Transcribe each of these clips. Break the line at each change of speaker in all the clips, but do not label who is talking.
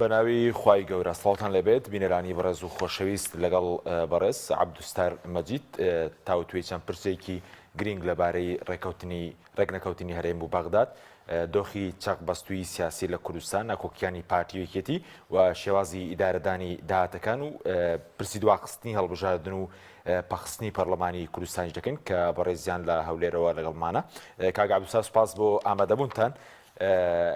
بەناوی خوای گەورە سڵاتان لەبێت بینەرانی بەڕێز و خۆشەویست لەگەڵ بەڕێز عەبدوستار مەجید تاوتوێ چەند پرسێکی گرنگ لەبارەی ڕێکنەکەوتنی هەرێم و بەغداد دۆخی چەق بەستووی سیاسی لە کوردستان ناکۆکیانی پارتی یەکێتی و شێوازی ئیدارەدانی داهاتەکان و پرسی دواخستنی هەڵبژاردن و پەخستنی پەرلەمانی کوردستانیش دەکەن کە بەڕێزیان لە هەولێرەوە لەگەڵمانە. کاک عەبدوستار سوپاس بۆ ئامادەبوونتان.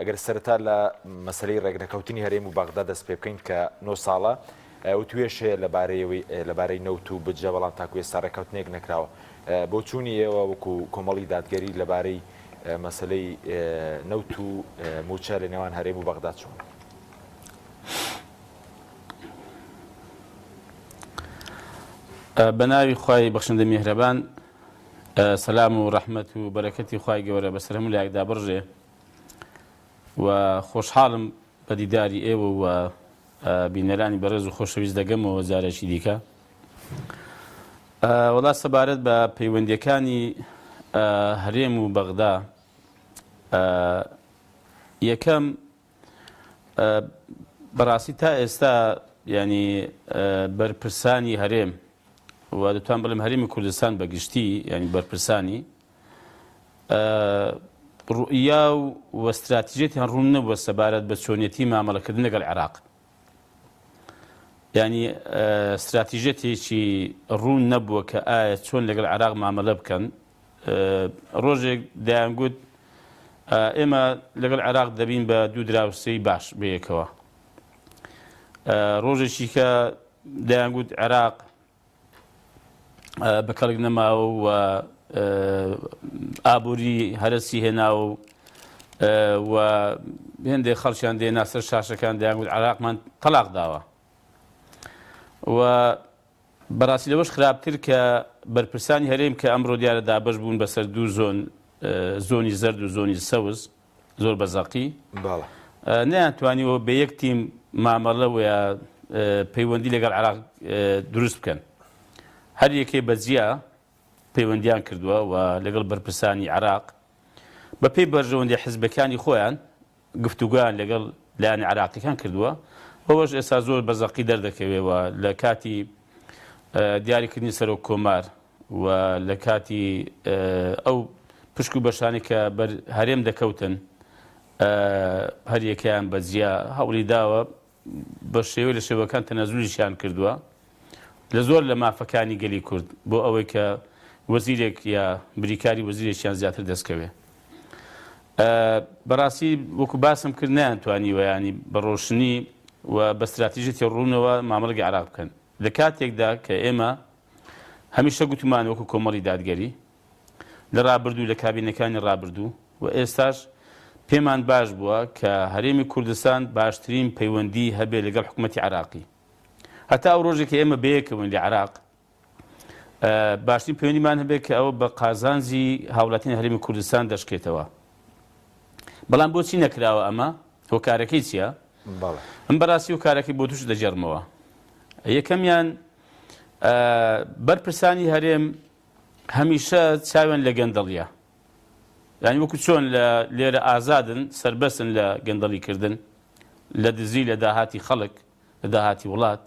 ئەگەر سەرەتا لە مەسەلەی ڕێکنەکەوتنی هەرێم و بەغداد دەست پێ بکەین کە 9 ساڵە و توێشەیە لەبارەی نەوت و بجە بەڵام تاکو ئێستا ڕێکەوتنێک نەکراوە بۆ چوونی ئێوە وەکو کۆمەڵی دادگەری لەبارەی مەسەلەی نەوت و موچە لە نێوان هەرێم و بەغداد چوون؟
بەناوی خوای بەخشندە میهرەبان، سەلام و ڕەحمەت و بەرەکەتی خوای گەورە بەسەر هەموو لایەکدا بڕژێ و خۆشحاڵم بە دیداری ئێوە و بینەرانی بەڕێز و خۆشەویست دەگەمەوە جارێکی دیکە. وەڵا سەبارەت بە پەیوەندیەکانی هەرێم و بەغدا، یەکەم بەڕاستی تا ئێستا ینی بەرپرسانی هەرێم و دەتوان بڵێم هەرێمی کوردستان بەگشتی ینی بەرپرسانی ڕوئیا و استراتیژیەتیان ڕوون نەبووە سەبارەت بە چۆنیەتی مامەڵەکردن لەگەڵ عێراق. ینی استراتیژیەتێکی ڕوون نەبووە کە ئایا چۆن لەگەڵ عێراق مامەلە بکەن. ڕۆژێک دەیانگوت ئێمە لەگەڵ عێراق دەبین بە دوو دراوسەی باش بەیەکەوە. ڕۆژێکی کە دەیانگوت عێراق بە کەڵک نەماوە و ئابووری هەرسی هێناوە و هێندێک خەڵکیان دێنا سەر شاشەکان دەیانگوت عێراقمان تەلاق داوە. و بەڕاستی لەوەش خراپتر کە بەرپرسانی هەرێم کە ئەمڕۆ دیارە دابەش بوون بەسەر دوو زۆنی زەرد و زۆنی سەوز زۆر بەزەقی نەیانتوانیەوە بە یەک تیم مامەڵە وە پەیوەندی لەگەڵ عێراق دروست بکەن. هەر یەکێ بەجیا پەیوەندیان کردووە و لەگەڵ بەرپرسانی عێراق بە پێی بەرژەوەندی حیزبەکانی خۆیان گفتوگویان لەگەڵ لایەنی عێراقیەکان کردووە. ئەوەش ئێستا زۆر بەزەقی دەردەکەوێەوە لە کاتی دیاریکردنی سەرۆک کۆمار و لە کاتی ئەو پشک و بەشانی کە هەرێم دەکەوتن هەر یەکیان بەجیا هەوڵی داوە بە شێوەی لە شێوەکان تەنەزولیشیان کردووە لە زۆر لە مافەکانی گەلی کورد بۆ ئەوەی کە وەزیرێک یا بریکاری وەزیرێکیان زیاتر دەستکەوێ. بەڕاستی وەکو باسم کرد نەیانتوانیوە ینی بە ڕۆشنی و بە استراتیژیەتی ڕوونەوە مامەڵەی عێراق بکەن. لە کاتێکدا کە ئێمە هەمیشە گوتمان وەکو کۆمەڵی دادگەری لە ڕابردوو لە کابینەکانی ڕابردوو و ئێستاش پێمان باش بووە کە هەرێمی کوردستان باشترین پەیوەندی هەبێ لەگەڵ حکوومەتی عێراقی. هەتا ئەو ڕۆژێک ئێمە بەیەکەوە لە عێراق باشترین پەیوەندیمان هەبێت کە ئەوە بە قازانجی هاوڵاتیانی هەرێمی کوردستان دەشکێتەوە. بەڵام بۆچی نەکراوە ئەمە؟ هۆکارەکەی چییە؟ ئەم بەڕاستی هۆکارەکەی بۆ توش دەجێڕمەوە. یەکەمیان بەرپرسانی هەرێم هەمیشە چاوێن لە گەندەڵیە، یعنی وەکو چۆن لێرە ئازادن سربەسن لە گەندەڵیکردن لە دزی لە داهاتی خەڵک لە داهاتی وڵات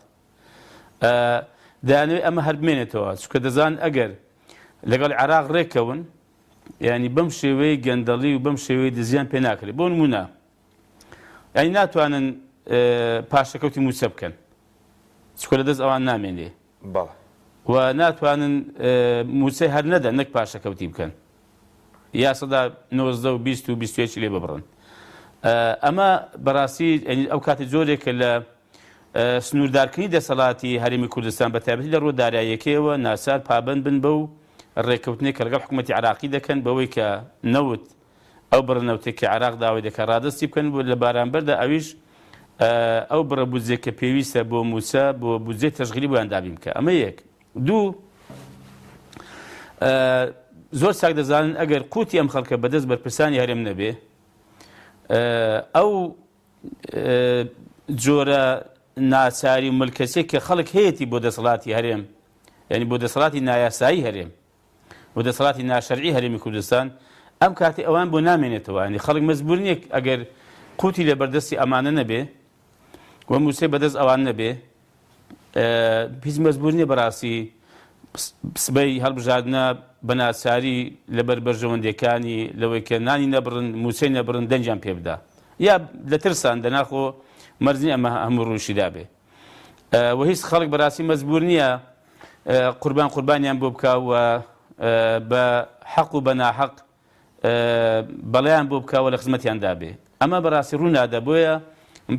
دەیانەوێت ئەمە هەر بمێنێتەوە چونکە دەزان ئەگەر لەگەڵ عێراق ڕێکەون ینی بەم شێوەی گەندەڵی و بەم شێوەی دزیان پێ ناکرێت. بۆ نمونە ینی ناتوانن پاشەکەوتی موچە بکەن چکۆ لە دەست ئەوان نامێنێ و ناتوانن موچەی هەر نەدە نەک پاشەکەوتی بکەن یاسەدا 90 و 20 و 21 لێ ببڕن. ئەمە بەڕاستی ئەو کاتی جۆرێکە لە سنووردارکردنی دەسەڵاتی هەرێمی کوردستان بە تایبەتی لە ڕۆ داراییەکەیەوە ناسار پابند بن بەو ڕێکەوتنێک کە لەگەڵ حکوومەتی عێراقی دەکەن بەوەی کە نەوت ئەو بڕنەوتێک کە عێراق داوای دەکات ڕادستی بکەن بۆ لە بارانبەردا ئەویش ئەو بڕە بودجێ کە پێویستە بۆ موچە بۆ بودجێ تەشغیلی بۆیان دابین بکە. ئەمە یەک. دوو، زۆر چاک دەزانن ئەگەر قوتی ئەم خەڵکە بەدەست بەرپرسانی هەرێم نەبێ ئەو جۆرە ناچاری و ملکەچێک کە خەڵک هەیەی بۆ دەسەڵاتی هەرێم ینی بۆ دەسەڵاتی نایاسایی هەرێم بۆ دەسەڵاتی ناشەرعی هەرێمی کوردستان ئەم کاتی ئەوان بۆ نامێنێتەوە. ینی خەڵک مەجبور نییە ئەگەر قوتی لە بەردەستی ئەمانە نەبێ و موسێ بەدەست ئەوان نەبێ هیچ مەجبور نییە بەڕاستی سبەی هەڵبژاردنە بە ناچاری لەبەر بەرژەوەندەکانی لەوەی کە نانی نەبڕن موسەی نەبڕن دەنجیان پێ بدە یا لە ترسان دەناخۆ مەرزنی ئەمە هەموو ڕووشیدا بێ و هیچ خەڵک بەڕاستی مەجبور نییە قوربانیان بۆ بکە و بە حەق و بە ناحەق بەڵیان بۆ بکەوە لە خزمەتیاندا بێ ئەمە بەڕاستی ڕوونادا بۆیە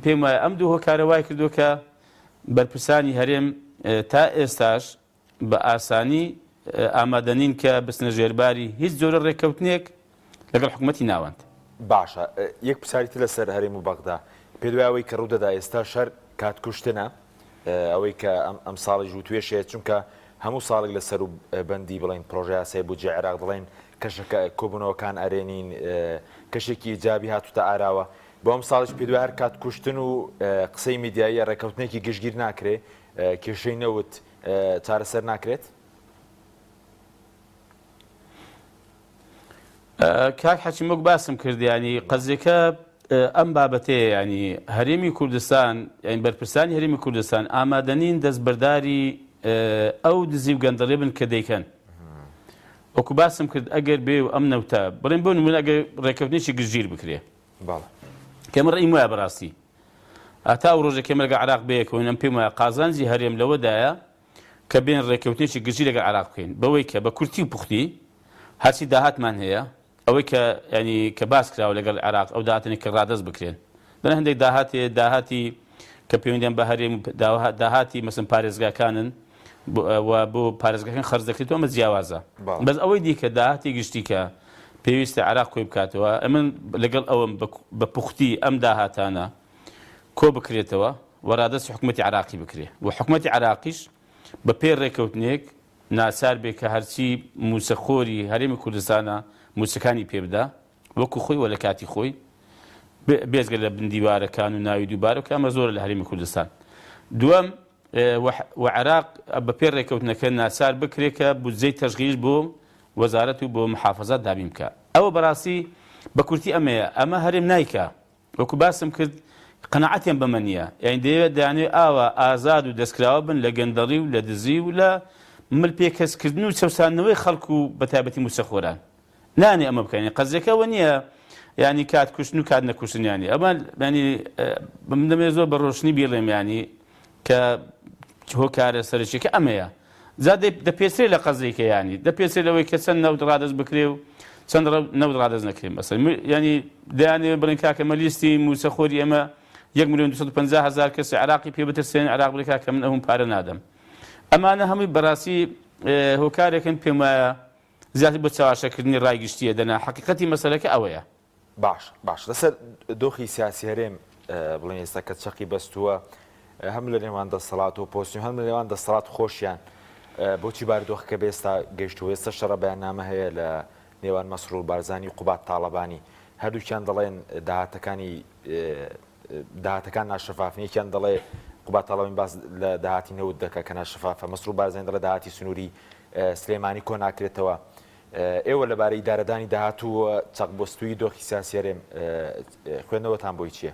پێم وایە ئەم دوو هۆکارە وای کردو کە بەرپرسانی هەرێم تا ئێستاش بە ئاسانی ئامادەنین کە بستنە ژێرباری هیچ جۆرە ڕێککەوتنێک لەگەڵ حکوومەتی ناوەند.
باشە یەک پرسیارەتی لەسەر هەرێم و بەغدا پێ دوای ئەوەی کە ڕوودەدا ئێستا شەر کاتکوشتنە ئەوەی کە ئەم ساڵی ژوو توێشەیە چونکە هەموو ساڵێک لەسەر و بەندی بڵین پرۆژه یاسای بودجێ عێراق دەڵێن کەشەکە کۆبوونەوەکان ئەرێنین کەشێکی ئیجابی هاتوتە ئاراوە بۆ ئەم ساڵش پێ دوای هەر کاتکوشتن و قسەی میدیایی ڕێکەوتنێکی گشتگیر ناکرێ کێشەی نەوت چارەسەر ناکرێت؟
کاک حەچیمۆک باسم کردیانی قەزێکە ئەم بابەتەیە ینی هەرێمی کوردستان یان بەرپرسانی هەرێمی کوردستان ئامادەنین دەستبەرداری ئەو دزی و گەندەڵێ بن کە دەیکەن وەکو باسم کرد ئەگەر بێ و ئەم نەوتە بڵێن بۆ نمونە ئەگەر ڕێکەوتنێکی گشتگیر بکرێ کەمە ڕێیم وایە بەڕاستی ئاتا ئەو ڕۆژە کێمە لەگە عێراق بەیەکەوە ئەم پێم وایە قازانجی هەرێم لەوەدایە کە بێن ڕێکەوتنێکی گشتگیر لەگە عێراق بکەین بەوەی کە بە کورتی و پوختی هەرچی داهاتمان هەیە ئەوەی کە ینی کە باس کراوە لەگەڵ عێراق ئەو داهاتنی کە ڕادەست بکرێن دەنە هەندێک داهاتی کە پەیوەندیان بە هەرێم داهاتی مەسن پارێزگاکانن و بۆ پارێزگاکان خەرج دەکرێتەوە ئەمە جیاوازە بەس ئەوەی دیکە داهاتی گشتی کە پێویستە عێراق کۆی بکاتەوە ئەمە لەگەڵ ئەوم بە پوختی ئەم داهاتانە کۆ بکرێتەوە و ڕادەستی حکوومەتی عێراقی بکرێ و حکوومەتی عێراقیش بە پێ ڕێکەوتنێک ناچار بێ کە هەرچی موسەخۆری هەرێمی کوردستانە موسەکانی پێ بدە وەکو خۆی وە لە کاتی خۆی بێزگە لە بندیوارەکان و ناوی دووبارە کە ئەمە زۆر لە هەرێمی کوردستان دووەم و عێراق بە پێ ڕێکەوتنەکە ناچار بکرێت کە بودجەی تەشغیل بۆ وەزارەت و بۆ محافەزات دابین بکە ئەوە بەڕاستی بە کورتی ئەمەیە ئەمە هەرێم نایکە وەکو باسم کرد قەناعەتیان بەمە نییە یان دەیەوێت دەیانێت ئاوە ئازاد و دەستکراوە بن لە گەندەڵی و لە دزی و لە ملپێکەسکردن و چەسانەوەی خەڵک و بەتایبەتی موسەخۆران نانێ ئەمە بکەین قەزەکەەوە نییە ینی کات کوشتن و کات نەکوشتنیانی ئەمە ینی دەمێت زۆر بە ڕۆشنی بیڵێم ینی کە هۆکارە سەرچێکە ئەمەیە جا دەپێسرێت لە قەزێکە ینی دەپێسرێت لەوەی کە چەند نەوت ڕادەست بکرێ و چەند نەوت ڕادەست نەکرێن مەسەڵەن ینی دەیانێت بڵێن کاکەمە لیستی موسەخۆری ئەمە 1,250,000 کەسی عێراقی پێ بترسێن عێراق بڵێ کاکە من ئەوم پارە نادەم ئەمانە هەمووی بەڕاستی هۆکارێکن پێم وایە زیاتر بۆ چاواشەکردنی ڕایگشتیە دەنا حقیقەتی مەسەلەکە ئەوەیە
باش لەسەر دۆخی سیاسی هەرێم بڵێن ئێستا کە چەقی بەستووە هەم لە نێوان دەسەڵات و پۆستیم هەم لە نێوان دەسەڵات خۆشیان بۆچی بارودۆخەکە بێستا گەیشتووە ئێستا شەڕە بەیاننامە هەیە لە نێوان مەسرور بارزانی و قوبات تاڵەبانی هەردووکیان دەڵێن داهاتەکان ناشەفافنیەکیان دەڵێ قوبات تاڵەبانی باس لە داهاتی نەوت دەکە کە ناشەفافە مەسرور بارزانی دەڵێ داهاتی سنووری سلێمانی کۆ ناکرێتەوە ئێوە لەبارەی دارەدانی داهاتوو چەقبۆستووی دۆخی سیاسی هەرێم خوێندنەوەتان بۆی چییە؟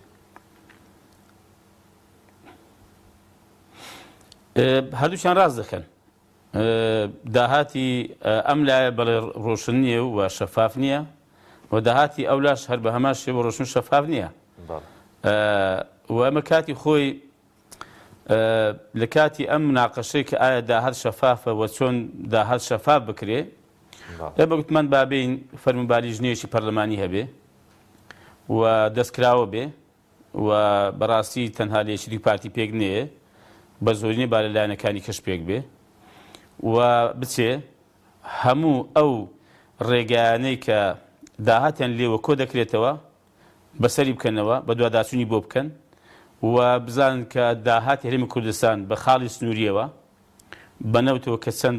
هەردووچیان ڕاست دەکەن داهاتی ئەم لایە بەڵێ ڕۆشن نییە و شەفاف نییە و داهاتی ئەو لاش هەر بە هەمان شێوە ڕۆشن شەفاف نییە و ئەمە کاتی خۆی لە کاتی ئەم مناقەشەی کە ئایا داهات شەفافە و چۆن داهات شەفاف بکرێ بە گوتمان بابین فەرمانبەری ژنێکی پەرلەمانی هەبێ و دەستکراوە بێ و بەڕاستی تەنها لێشری پارتی پێک نەیە بە زۆرینەی بارەلایەنەکانی کەش پێک بێ و بچێ هەموو ئەو ڕێگایانەی کە داهاتیان لێوە کۆ دەکرێتەوە بەسەری بکەنەوە بە دوواداچوونی بۆ بکەن و بزانن کە داهاتی هەرێمی کوردستان بە خاڵی سنووریەوە بەنەوتەوە کە چەند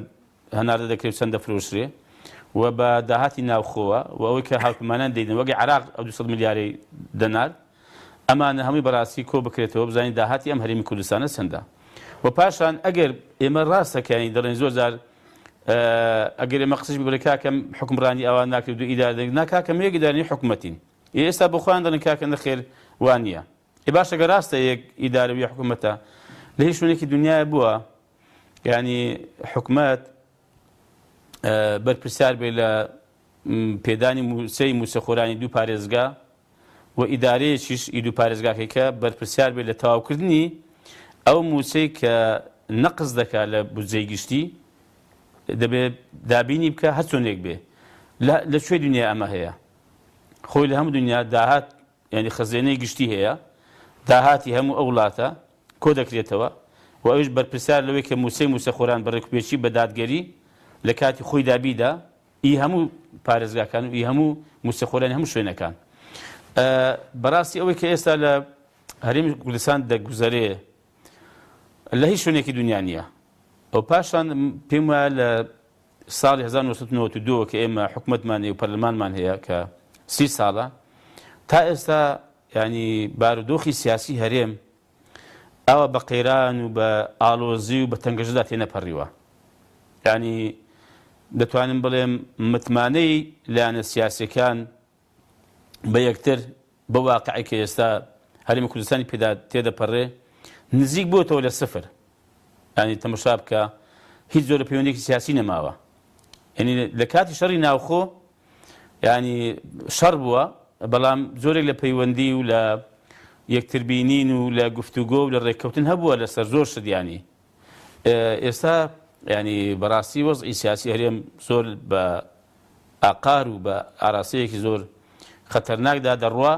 هەناردە دەکرێت چەند دەفرۆشرێ و بە داهاتی ناوخۆوە و ئەوەی کە هاوپەیمانان دەیدن وەگەی عێراق ئەو 200 میلیاری دەنار ئەمانە هەمووی بەڕاستی کۆ بکرێتەوە بزانین داهاتی ئەم هەرێمی کوردستانە چەندە و پاشان ئەگەر ئێمە ڕاستەکەین دەڵێن زۆر جار ئەگەر ئێمە قسەش بڵێ کاکەم حکمڕانی ئەوان ناکرێت و ئیدارە ناکاکەم یەک ئیدارەی حکوومەتین ئێستا بۆ خۆیان دەڵێن کاکە نەخێر وان نییە باشەکە ڕاستە یەک ئیدارەوی حکوومەتە لە هیچ شوێنێکی دنیای بووە یعنی حکوومەت بەرپرسیار بێ لە پێدانی موسەی موسەخۆرانی دوو پارێزگا و ئیدارەیەکیش ئیدو پارێزگاکەی کە بەرپرسیار بێت لە تەواوکردنی ئەو موسەی کە نەقز دەکات لە بودجەی گشتی دەبێت دابینی بکە هەر چۆنێک بێ لە کوێ دنیا ئەمە هەیە خۆی لە هەموو دنیا داهات ینی خەزێنەی گشتی هەیە داهاتی هەموو ئەو وڵاتە کۆ دەکرێتەوە و ئەوش بەرپرسیار لەوەی کە موسەی موسەخۆران بەڕێکوپێکی بە دادگەری لە کاتی خۆی دابیدا ئی هەموو پارێزگاکان و ئی هەموو موسەخۆرانی هەموو شوێنەکان بەڕاستی ئەوەی کە ئێستا لە هەرێمی کوردستان دەگوزارێ لە هیچ شوێنێکی دنیا نییە ئەو پاشان پێم وایە لە ساڵی 1992 کە ئێمە حکوومەتمان هەیە و پەرلەمانمان هەیە کە 30 ساڵە تا ئێستا ینی بارودۆخی سیاسی هەرێم ئەوە بە قەیران و بە ئاڵۆزی و بە تەنگەژدا تێنەپەڕیوە ینی دەتوانم بڵێم متمانەی لایەنە سیاسیەکان بە یەکتر بە واقعی کە ئێستا هەرێمی کوردستانی پێدا تێدەپەڕێ نزیک بووەتەوە لە سفر ینی تەماشا بکە هیچ زۆرە پەیوەندێکی سیاسی نەماوە ینی لە کاتی شەڕی ناوخۆ ینی شەڕ بووە بەڵام زۆرێک لە پەیوەندی و لە یەکتربینین و لە گفتوگۆ و لە ڕێککەوتن هەبووە لەسەر زۆر شتیانی ئێستا ینی بەڕاستی وەزعی سیاسی هەرێم زۆر بە ئاقار و بە ئاراسەیەکی زۆر خەتەرناکدا دەڕوا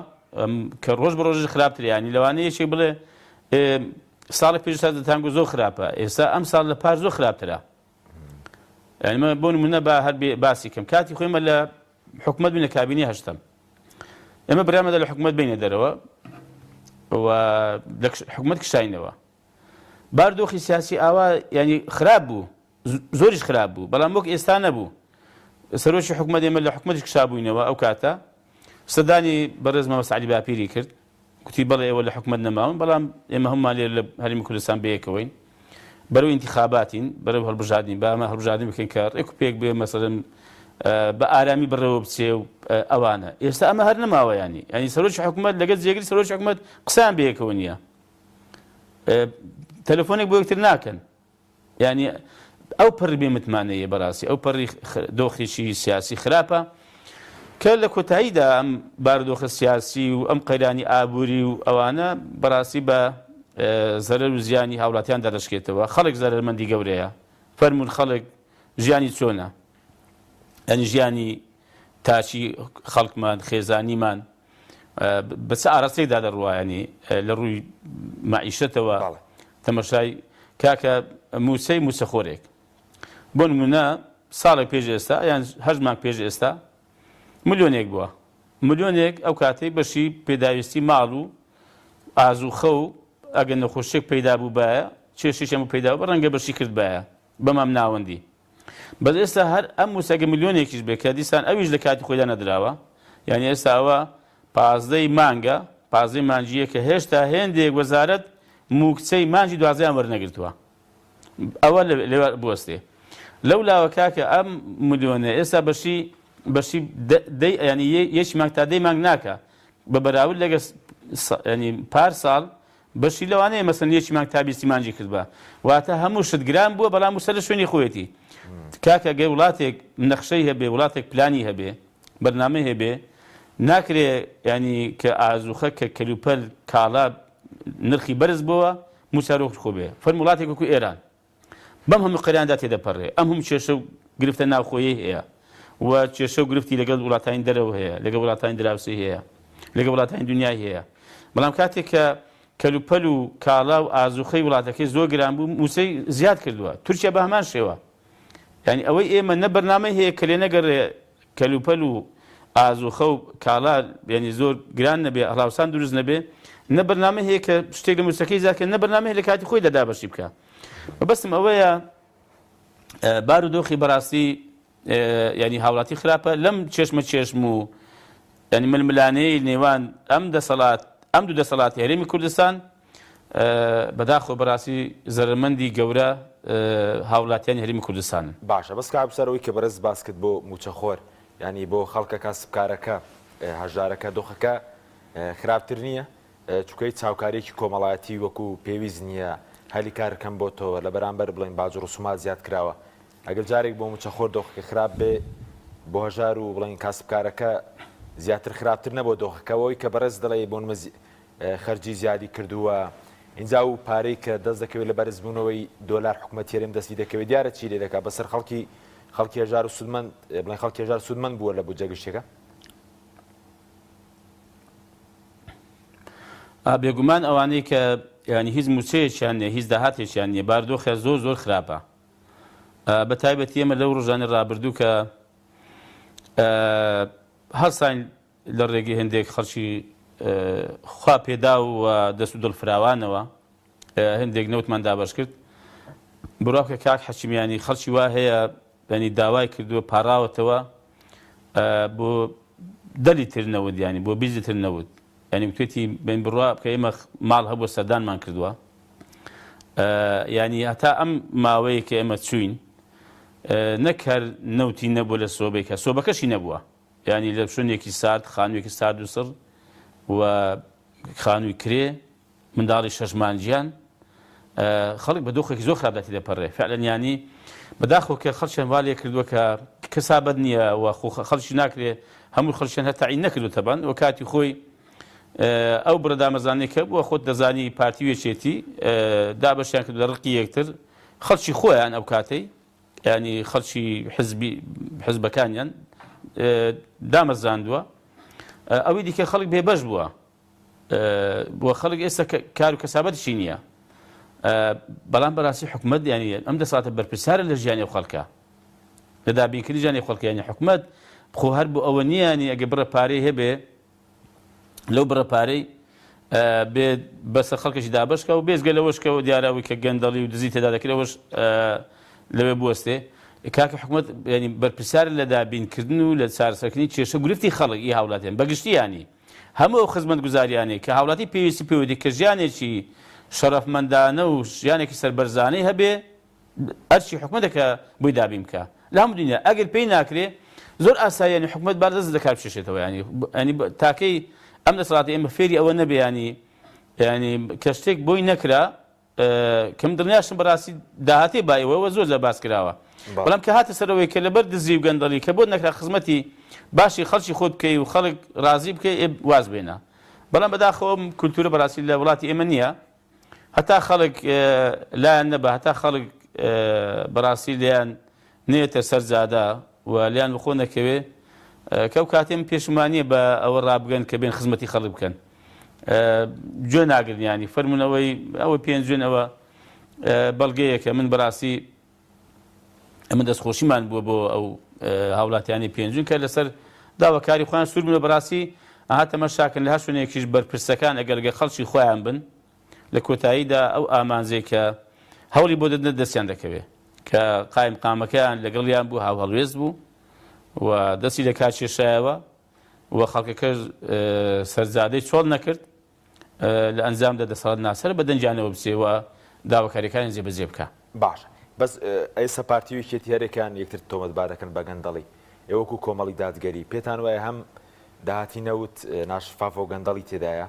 کە ڕۆژ بە ڕۆژی خراپتر ینی لەوانەیە یەکێک بڵێ ساڵی پێش دەتانگو زۆر خراپە ئێستا ئەم ساڵ لە پاش زۆر خراپترە ینی من بۆ نمونە بە هەر باسی کەم کاتی خۆیمە لە حکوومەت بووین لە کابینی هەشتم ئێمە برامەدا لە حکوومەت بینە دەرەوە و حکوومەت کشاینەوە باردۆخی سیاسی ئاوا ینی خراپ بوو زۆریش خراپ بوو بەڵام وەک ئێستا نەبوو سەرۆکی حکوومەت ئێمە لە حکوومەتی کشابووینەوە ئەو کاتە سەدانی بەڕێز مەمە سەعیدی باپیری کرد گوتی بەڵێ ئێوە لە حکوومەت نەماون بەڵام ئێمە هەمومان لێرە لە هەرێمی کوردستان بەیەکەوەین بەرەو ئینتیخاباتین بەرەو هەڵبژاردنین با ئەمە هەڵبژاردن بکەین کە ڕێک و پێک بێ مەسەڵەن بە ئارامی بڕێوە بچێ و ئەوانە ئێستا ئەمە هەر نەماوە ینی سەرۆکی حکوومەت لەگەڵ جێگری سەرۆکی حکوومەت قسەیان بەیەکەوە نییە تەلەفۆنێک بۆ یەکتر ناکەن ینی ئەو پڕی بێ متمانەیە بەڕاستی ئەو پڕی دۆخێکی سیاسی خراپە کە لە کۆتاییدا ئەم بارودۆخە سیاسی و ئەم قەیرانی ئابووری و ئەوانە بەڕاستی بە زەرەر و زیانی هاوڵاتیان دەڕشکێتەوە خەڵک زەرەرمەندی گەورەیە فەرمون خەڵک ژیانی چۆنە ینی ژیانی تاچی خەڵکمان خێزانیمان بە چه ئاراستەیەکدا دەڕوایانی لە ڕووی مەعیشەتەوە تەماشای کاکە موسەی موسەخۆرێک بۆ نمونە ساڵێک پێش ئێستا یان 8 مانگ پێش ئێستا ملیۆنێک بووە ملیۆنێک ئەو کاتەی بەشی پێداویستی ماڵ و ئازوخە و ئەگەر نەخۆشیێک پەیدا بوو بایە کێشیش هەموو پەیدا بوو ڕەنگە بەشی کرد بایە بەمام ناوەندی بەس ئێستا هەر ئەم موسەگە ملیۆنێکیش بێ کە دیسان ئەویش لە کاتی خۆیدا نەدراوە یعنی ئێستا ئەوە پازدەی مانگە پازدەی مانجیە کە هێشتا هێندێک وەزارەت موکچەی مانجی دوازدەیان وەرنەگرتووە ئەوە لێوە بوەستێ لەو لاوە کاکە ئەم ملیۆنە ئێستا بەشی ینی یەکی مانگ تا دەی مانگ ناکە بە بەراورد لەگە ینی پار ساڵ بەشی لەوانەیە مەسەن یەکی مانگ تا 20 مانجی کردبە واتە هەموو شت گران بووە بەڵام وسە لە شوێنی خۆیەتی کاکە گەی وڵاتێک نەخشەی هەبێ وڵاتێک پلانی هەبێ بەرنامەی هەبێ ناکرێ ینی کە ئازوخە کە کەلوپەل کاڵا نرخی بەرز بووە موسەرۆک خۆ بێ فەرم وڵاتێک وەکو ئێران بەم هەموو قەریاندا تێدەپەڕێ ئەم هەموو کێشە و گرفتە ناوخۆیی هەیە و کێشە و گرفتی لەگەڵ وڵاتانی دەرەوە هەیە لەگەڵ وڵاتانی دراوسی هەیە لەگەڵ وڵاتانی دنیای هەیە بەڵام کاتێک کە کەلوپەل و کاڵا و ئازوخەی وڵاتەکەی زۆر گران بوو موسەی زیاد کردووە تورکیا بە هەمان شێوە ینی ئەوەی ئێمە نە بەرنامەی هەیە کە لێ نەگەڕێ کەلوپەل و ئازوخە و کاڵا ینی زۆر گران نەبێ هەڵاوسان دروست نەبێ نە بەرنامە هەیە کە شتێک لە موسەکەی زاکە نە بەرنامە هەیە لە کاتی خۆی دەدا بەشی بکە بەبەستم ئەوەیە بارودۆخی بەڕاستی ینی هاوڵاتی خراپە لەم چێشمە چێشم و ینی ململانەی نێوان ئەم دوو دەسەڵاتی هەرێمی کوردستان بەداخۆ بەڕاستی زەرمەندی گەورە هاوڵاتیانی هەرێمی کوردستانن
باشە بەس کابسەرەوەی کە بەرز باس کرد بۆ موچەخۆر ینی بۆ خەڵکە کاسبکارەکە هەژارەکە دۆخەکە خراپتر نییە چکەی چاوکارێکی کۆمەڵایەتی وەکو پێویست نییە هەلی کارەکەم بۆ تۆ لە بەرامبەر بڵین باج و ڕسومات زیاد کراوە ئەگەر جارێک بۆ موچەخۆر دۆخەکە خراپ بێ بۆ هەژار و بڵین کاسبکارەکە زیاتر خراپتر نەبوو دۆخەکەەوەی کە بەڕێز دەڵێ بۆ خەرجی زیادی کردووە اینجا و پارەی کە دەست دەکەوێت لە بەرزبوونەوەی دۆلار حکوومەت تێرەم دەستی دەکەوێت دیارە چی لێ دەکات بەسەر خەڵکی هەژار و سودمەند بڵین خەڵکی هەژار سودمەند بووە لە بودجە گشتەکە
بێگومان ئەوانەی کە ینی هیچ موچەیەکیان نیە هیچ داهاتێکیان نییە باردۆخە زۆر خراپە بە تایبەتی ئێمە لەو ڕۆژانە ڕابردوو کە هەڵسان لە ڕێگەی هەندێک خەڵکی خوا پێدا و دەست و دڵفراوانەوە هەندێک نەوتمان دابەش کرد بڕاکە کاک حەکیمیانی خەڵکی وا هەیە ینی داوای کردووە پاڕاوەتەوە بۆ دەلی تر نەوت ینی بۆ بیزی تر نەوت ینی وتێتی بین بڕوا بکە ئێمە ماڵ هەبوو سەردانمان کردووە ینی هەتا ئەم ماوەیە کە ئێمە چوین نەکار نەوتی نەبوو لە سۆبێکە سۆبەکەشی نەبووە ینی لە شوێنێکی سارد خانوویەکی سارد و سڕ و خانووی کرێ منداڵی شەژمانجیان خەڵک بە دۆخێکی زۆر خراپەتی دەپەڕێ فعلەن ینی بەداخەوە کە خەڵکیان وا لێ کردووە کە کەسابەت نییە و خەڵکی ناکرێ هەموو خەڵکیان هەتا عین نەکردو تەبەن و کاتی خۆی ئەو بڕەدامەزانەی کە بووە خۆت دەزانی پارتی وێچێتی دابەشیان کرد لە ڕقی یەکتر خەڵکی خۆیان ئەو کاتەی ینی خەڵکی حزبەکانیان دامەزاندووە ئەوەی دیکە خەڵک بێبەش بووە بۆ خەڵک ئێستا کار و کەسابەتشی نییە بەڵام بەڕاستی حکومەت ینی ئەم دەساتە بەرپرسارە لە ژیانی خەڵکە لە دابینکردنی ژیانی خەڵکە ینی حکومەت خۆ هەر بۆ ئەوە نییە ینی ئەگە بڕە پارەی هەبێ لەو بڕە پارەی بێت بەسەر خەڵکەشی دابشکە و بێزگە لەوەشکەوە دیاراوی کە گەندەڵی و دزی تێدا دەکرێەوەش لەوێ بوەستێ کاکە حکومەت ینی بەرپرسار لە دابینکردن و لە چارەسەرکردنی کێشە گرفتی خەڵک ئی هاوڵاتیان بەگشتی ینی هەموو ئەو خزمەتگوزاریانەی کە هاوڵاتی پێویستی پێوەدی کە ژیانێکی شەرەفمەندانە و ژیانێکی سەربەرزانەی هەبێ ئەرچی حکومەتەکە بۆی دابین بکە لە هەموو دنیا ئەگەر پێی ناکرێ زۆر ئاساییانی حکومەت باردەست دەکات بشێشێتەوە ینی تاکەی ئەم دەسەڵاتی ئێمە فێری ئەوە نەبێ ینی کە شتێک بۆی نەکرا کەم دڵنیاشم بەڕاستی داهاتێ بایەوەوە زۆر لە باس کراوە بەڵام کە هاتە سەرەوەی کە لەبەر دزی و گەندەڵی کە بۆ نەکرا خزمەتی باشی خەڵکی خۆت بکەی و خەڵک ڕازی بکەی واز بێنە بەڵام بەداخەوە کولتورە بەڕاستی لە وڵاتی ئێمە نییە هەتا خەڵک لایەن نەبە هەتا خەڵک بەڕاستی لیان نێتە سەرجادا و لیان بخۆ نەکەوێ کەو کاتێم پێشمانیە بە ئەوە ڕابگەن کە بێن خزمەتی خەڵک بکەن گوێ ناگرنیانی فەرمونەوەی ئەوە پێنج جوێنەوە بەڵگەیەکە من بەڕاستی ئەمە دەستخۆشیمان بووە بۆ ئەو هاوڵاتیانی پێنجون کە لەسەر داواکاری خۆیان سوور بوون بەڕاستی ئاهاتەمە شاکن لە هەر شوێنێکیش بەرپرسەکان ئەگەرگە خەڵکی خۆیان بن لە کۆتاییدا ئەو ئامانزەی کە هەوڵی بۆ دەدنە دەستیان دەکەوێت کە قایم قامەکەیان لەگەڵیان بوو هاو هەڵوێز بوو و دەستی لە کار کێشایەوە و خەڵکەکە سەرزادەی چۆڵ نەکرد لە ئەنجامدا دەسەڵات ناسەر بە دەنجانەوە بچێەوە داواکاریەکانی جێبەجێ بکە
باش بەس ئێستا پارتیویەکێتی هەرێکان یەکتر تۆمەتبار دەکەن بە گەندەڵی ئێوەکو کۆمەڵی دادگەری پێتان وایە هەم داهاتی نەوت ناشفاف و گەندەڵی تێدایە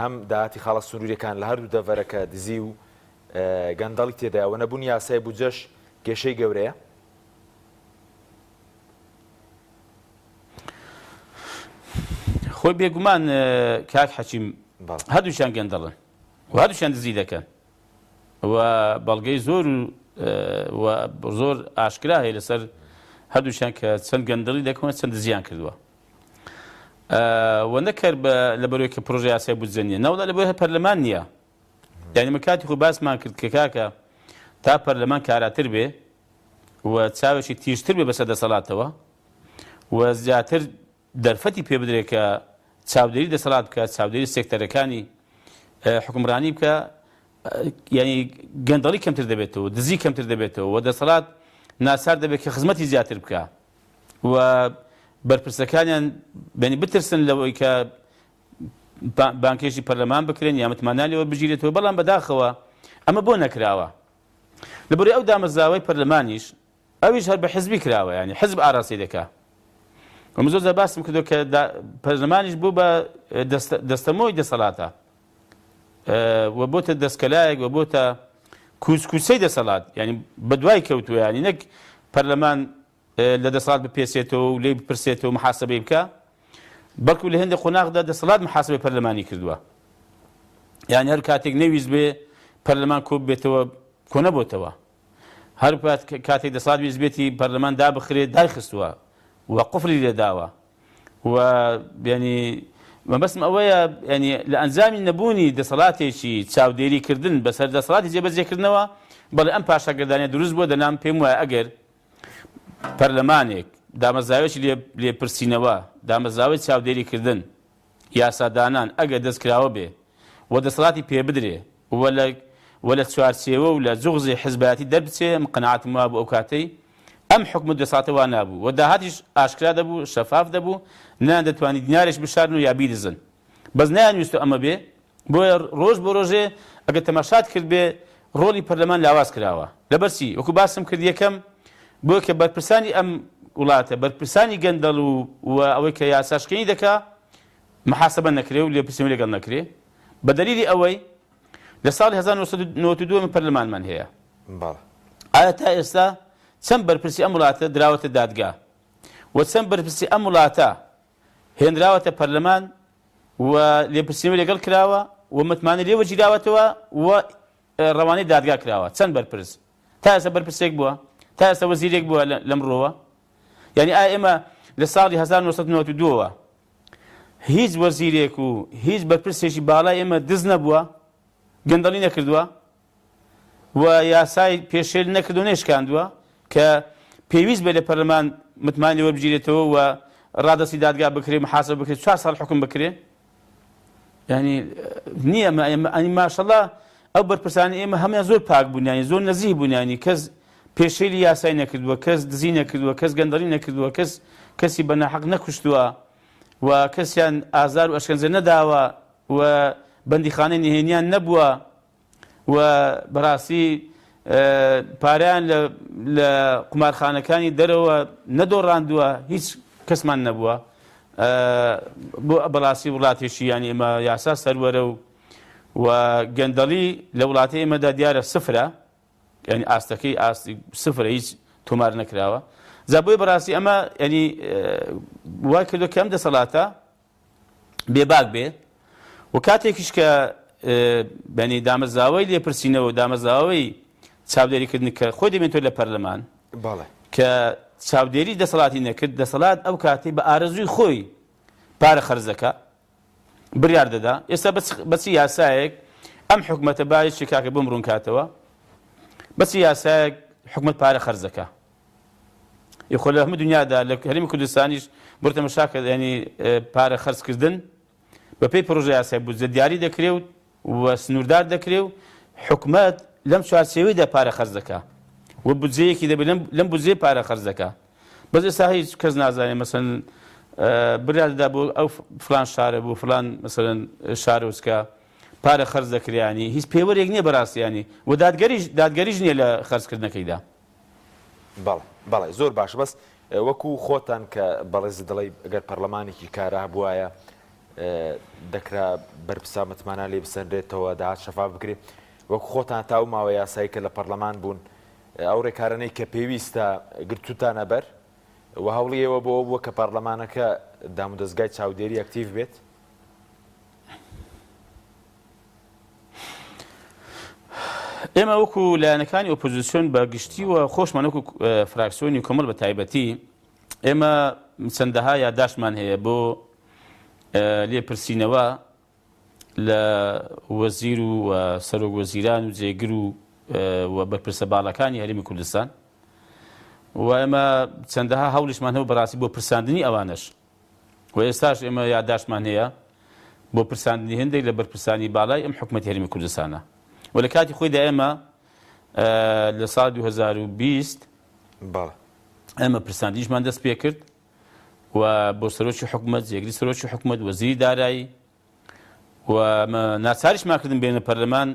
هەم داهاتی خاڵە سنووریەکان لە هەردوو دەڤەرەکە دزی و گەندەڵی تێدایە و نەبوونی یاسای بودجەش کێشەی گەورەیە
خۆی بێگومان کاک حەکیم هەردووشیان گەندەڵن و هەردووشیان دزی دەکەن و بەڵگەی زۆر ئاشکرا هەیە لەسەر هەردووشیان کە چەند گەندەڵی دەکەن چەند دزیان کردووە و نەکرد لە بەرەوەی کە پرۆژە یاسای بودجە نییە ناوڵا لە بۆی پەرلەمان نییە یعنی من کاتی خۆ باسمان کرد کە کاکە تا پەرلەمان کاراتر بێ و چاوێکی تیژتر بێ بەسەر دەسەڵاتەوە و زیاتر دەرفەتی پێ بدرێت کە چاودێری دەسەڵات بکە چاودێری سێکتەرەکانی حکومڕانی بکە ینی گەندەڵی کەمتر دەبێتەوە دزی کەمتر دەبێتەوە و دەسەڵات ناسار دەبێت کە خزمەتی زیاتر بکە و بەرپرسەکانیان بینی بترسن لەوەی کە بانکێشی پەرلەمان بکرێن یا متمانالیەوە بگیرێتەوە بەڵام بەداخەوە ئەمە بۆ نەکراوە لەبەرەوەی ئەو دامەزراوەی پەرلەمانیش ئەویش هەر بە حزبی کراوە ینی حزب ئاراسی دەکا و من زۆر باسم کردو کە پەرلەمانیش بوو بە دەستەمۆی دەسەڵاتە و بۆتە دەستکەلایەک و بۆتە کوسکوسەی دەسەڵات ینی بەدوای کەوتووە ینی نەک پەرلەمان لە دەسەڵات بپێسێتەوە و لێ بپرسێتەوە محاسبەی بکە بەڵکو لە هێندە قۆناغدا دەسەڵات محاسبەی پەرلەمانی کردووە یعنی هەر کاتێک نەویست بێ پەرلەمان کۆ بێتەوە کۆ نەبۆتەوە هەر کاتێک دەسەڵات ویست بێتی پەرلەمان دابخرێت دایخستووە و قفلی لێداوە و ینی مەبەستم ئەوەیە ینی لە ئەنجامی نەبوونی دەسەڵاتێکی چاودێریکردن بەسەر دەسەڵاتی جێبەجێکردنەوە بەڵێ ئەم پاشاگردانیە دروست بووە دەنام پێم وایە ئەگەر پەرلەمانێک دامەزراوێکی لێپرسینەوە دامەزراوەی چاودێریکردن یاسادانان ئەگەر دەستکراوە بێ و دەسەڵاتی پێ بدرێ و لە چوارچێوە و لە جوغزی حزبایەتی دەربچێ قەناعەتم وا بوو ئەو کاتەی ئەم حکم دەسەڵاتە وا نابوو و داهاتیش ئاشکرا دەبوو شەفاف دەبوو نان دەتوانانی دینارێک بشارن و یا بیدزن بەس نەیانویستو ئەمە بێ بۆیە ڕۆژ بۆ ڕۆژێ ئەگەر تەماشات کرد بێ ڕۆڵی پەرلەمان لاواز کراوە لەبەرچی وەکو باسم کرد یەکەم بۆ کە بەرپرسانی ئەم وڵاتە بەرپرسانی گەندەڵ و ئەوەی کە یاساشکێنی دەکا محاسبە نەکرێ و لێپرسیەوە لەگەڵ نەکرێ بە دەلیلی ئەوەی لە ساڵی 1992 پەرلەمانمان هەیە ئایا تا ئێستا چەند بەرپرسی ئەم وڵاتە دراوەتە دادگا و چەند بەرپرسی ئەم وڵاتە هێنراوەتە پەرلەمان و لێپرسیەوە لەگەڵ کراوە و متمانە لێوە گیراوەتەوە و ڕەوانەی دادگا کراوە چەند بەرپرس تا ئێستا بەرپرسێک بووە تا ئێستا وەزیرێک بووە لەمڕۆوە یعنی ئایا ئێمە لە ساڵی 1992ەوە هیچ وەزیرێک و هیچ بەرپرسێکی باڵای ئێمە دز نەبووە گەندەڵی نەکردووە و یاسای پێشێل نەکردو نێشکاندووە کە پێویست بێ لە پەرلەمان متمانی وەربگیرێتەوە و ڕادەسی دادگا بکرێ محاسبە بکرێت 4 ساڵ حکم بکرێ ینی نییە ئەنی ماشەڵڵا ئەو بەرپرسانی ئێمە هەمیان زۆر پاک بوونیانی زۆر نەزیه بوونیانی کەس پێشێلی یاسای نەکردووە کەس دزی نەکردووە کەس گەندەڵی نەکردووە کەسی بەناحەق نەکوشتووە و کەسیان ئازار و ئەشکەنجە نەداوە و بەندیخانەی نهێنیان نەبووە و بەڕاستی پاریان لە قمارخانەکانی دەرەوە نەدۆڕاندووە هیچ کەسمان نەبووە بۆ بەڕاستی وڵاتێکی ینی ئێمە یاسا سەروەرە و گەندەڵی لە وڵاتی ئێمەدا دیارە سفرە ینی ئاستەکەی ئاستی سفرە هیچ تۆمار نەکراوە جا بۆی بەڕاستی ئەمە ینی وای کردو کە ئەم دەسەڵاتە بێباک بێ و کاتێکیش کە بەنی دامەزراوەی لێپرسینەوە و دامەزراوەی چاودێریکردن کە خۆی دەبێتەوە لە پەرلەمان کە چاودێری دەسەڵاتی نەکرد دەسەڵات ئەو کاتی بە ئارەزووی خۆی پارە خەرزەکە بڕیار دەدا ئێستا بەچی یاسایەک ئەم حکومەتە باەکی کاکە بمڕون کاتەوە بەچی یاسایەک حکومەت پارە خەرزەکە یخۆ لە هەموو دنیادا لە هەرێمی کوردستانیش بڕتە مەشاکە ینی پارە خەرزکردن بە پێی پرۆژە یاسای بودجە دیاری دەکرێت و سنووردار دەکرێت و حکومەت لەم چوارچێوەیدا پارە خەرج دەکات و بودجەیەکی دەبێت لەم بودجێ پارە خەرج دەکات بەس ئێستا هیچ کەس نازانێت مەسەن بڕیار دەدا بۆ ئەو فلان شارە بۆ فلان مەسەن شارۆچکە پارە خەرج دەکرێنی هیچ پێوەرێک نییە بەڕاستیانی و دادگەریش نییە لە خەرجکردنەکەیدا
بەڵێ زۆر باش بەس وەکو خۆتان کە بەڵێز دەڵێ ئەگەر پەرلەمانێکی کارا بواە دەکرا بەرپرسا متمانە لێ بسەندرێتەوە داهات شەفاف بکرێت وەکو خۆتان تا و ماوە یاسایی کە لە پەرلەمان بوون ئەو ڕێکارانەی کە پێویستە گرتوتانە بەر و هەوڵیەوە بۆ بووە کە پەرلەمانەکە دام و دەستگای چاودێری ئەکتیڤ بێت
ئێمە وەکو لایەنەکانی ئۆپۆزیسیۆن بە گشتی و خۆشمان وەکو فراکسیۆنی کۆمەڵ بە تایبەتی ئێمە چەندەها یادداشتمان هەیە بۆ لێپرسینەوە لە وەزیر و سەرۆک وەزیران و جێگر و بەرپرسە باڵەکانی هەرێمی کوردستان و ئێمە چەندەها هەوڵیشمان هەبوو بەڕاستی بۆ پرساندنی ئەوانش و ئێستاش ئێمە یادداشتمان هەیە بۆ پرساندنی هەندێک لە بەرپرسانی باڵای ئەم حکومەتی هەرێمی کوردستانە و لە کاتی خۆیدا ئێمە لە ساڵ 2020 ئێمە پرساندنیشمان دەست پێ کرد و بۆ سەرۆکی حکومەت جێگری سەرۆکی حکومەت وەزیری دارایی و ناچاریشمان کردن بێنە پەرلەمان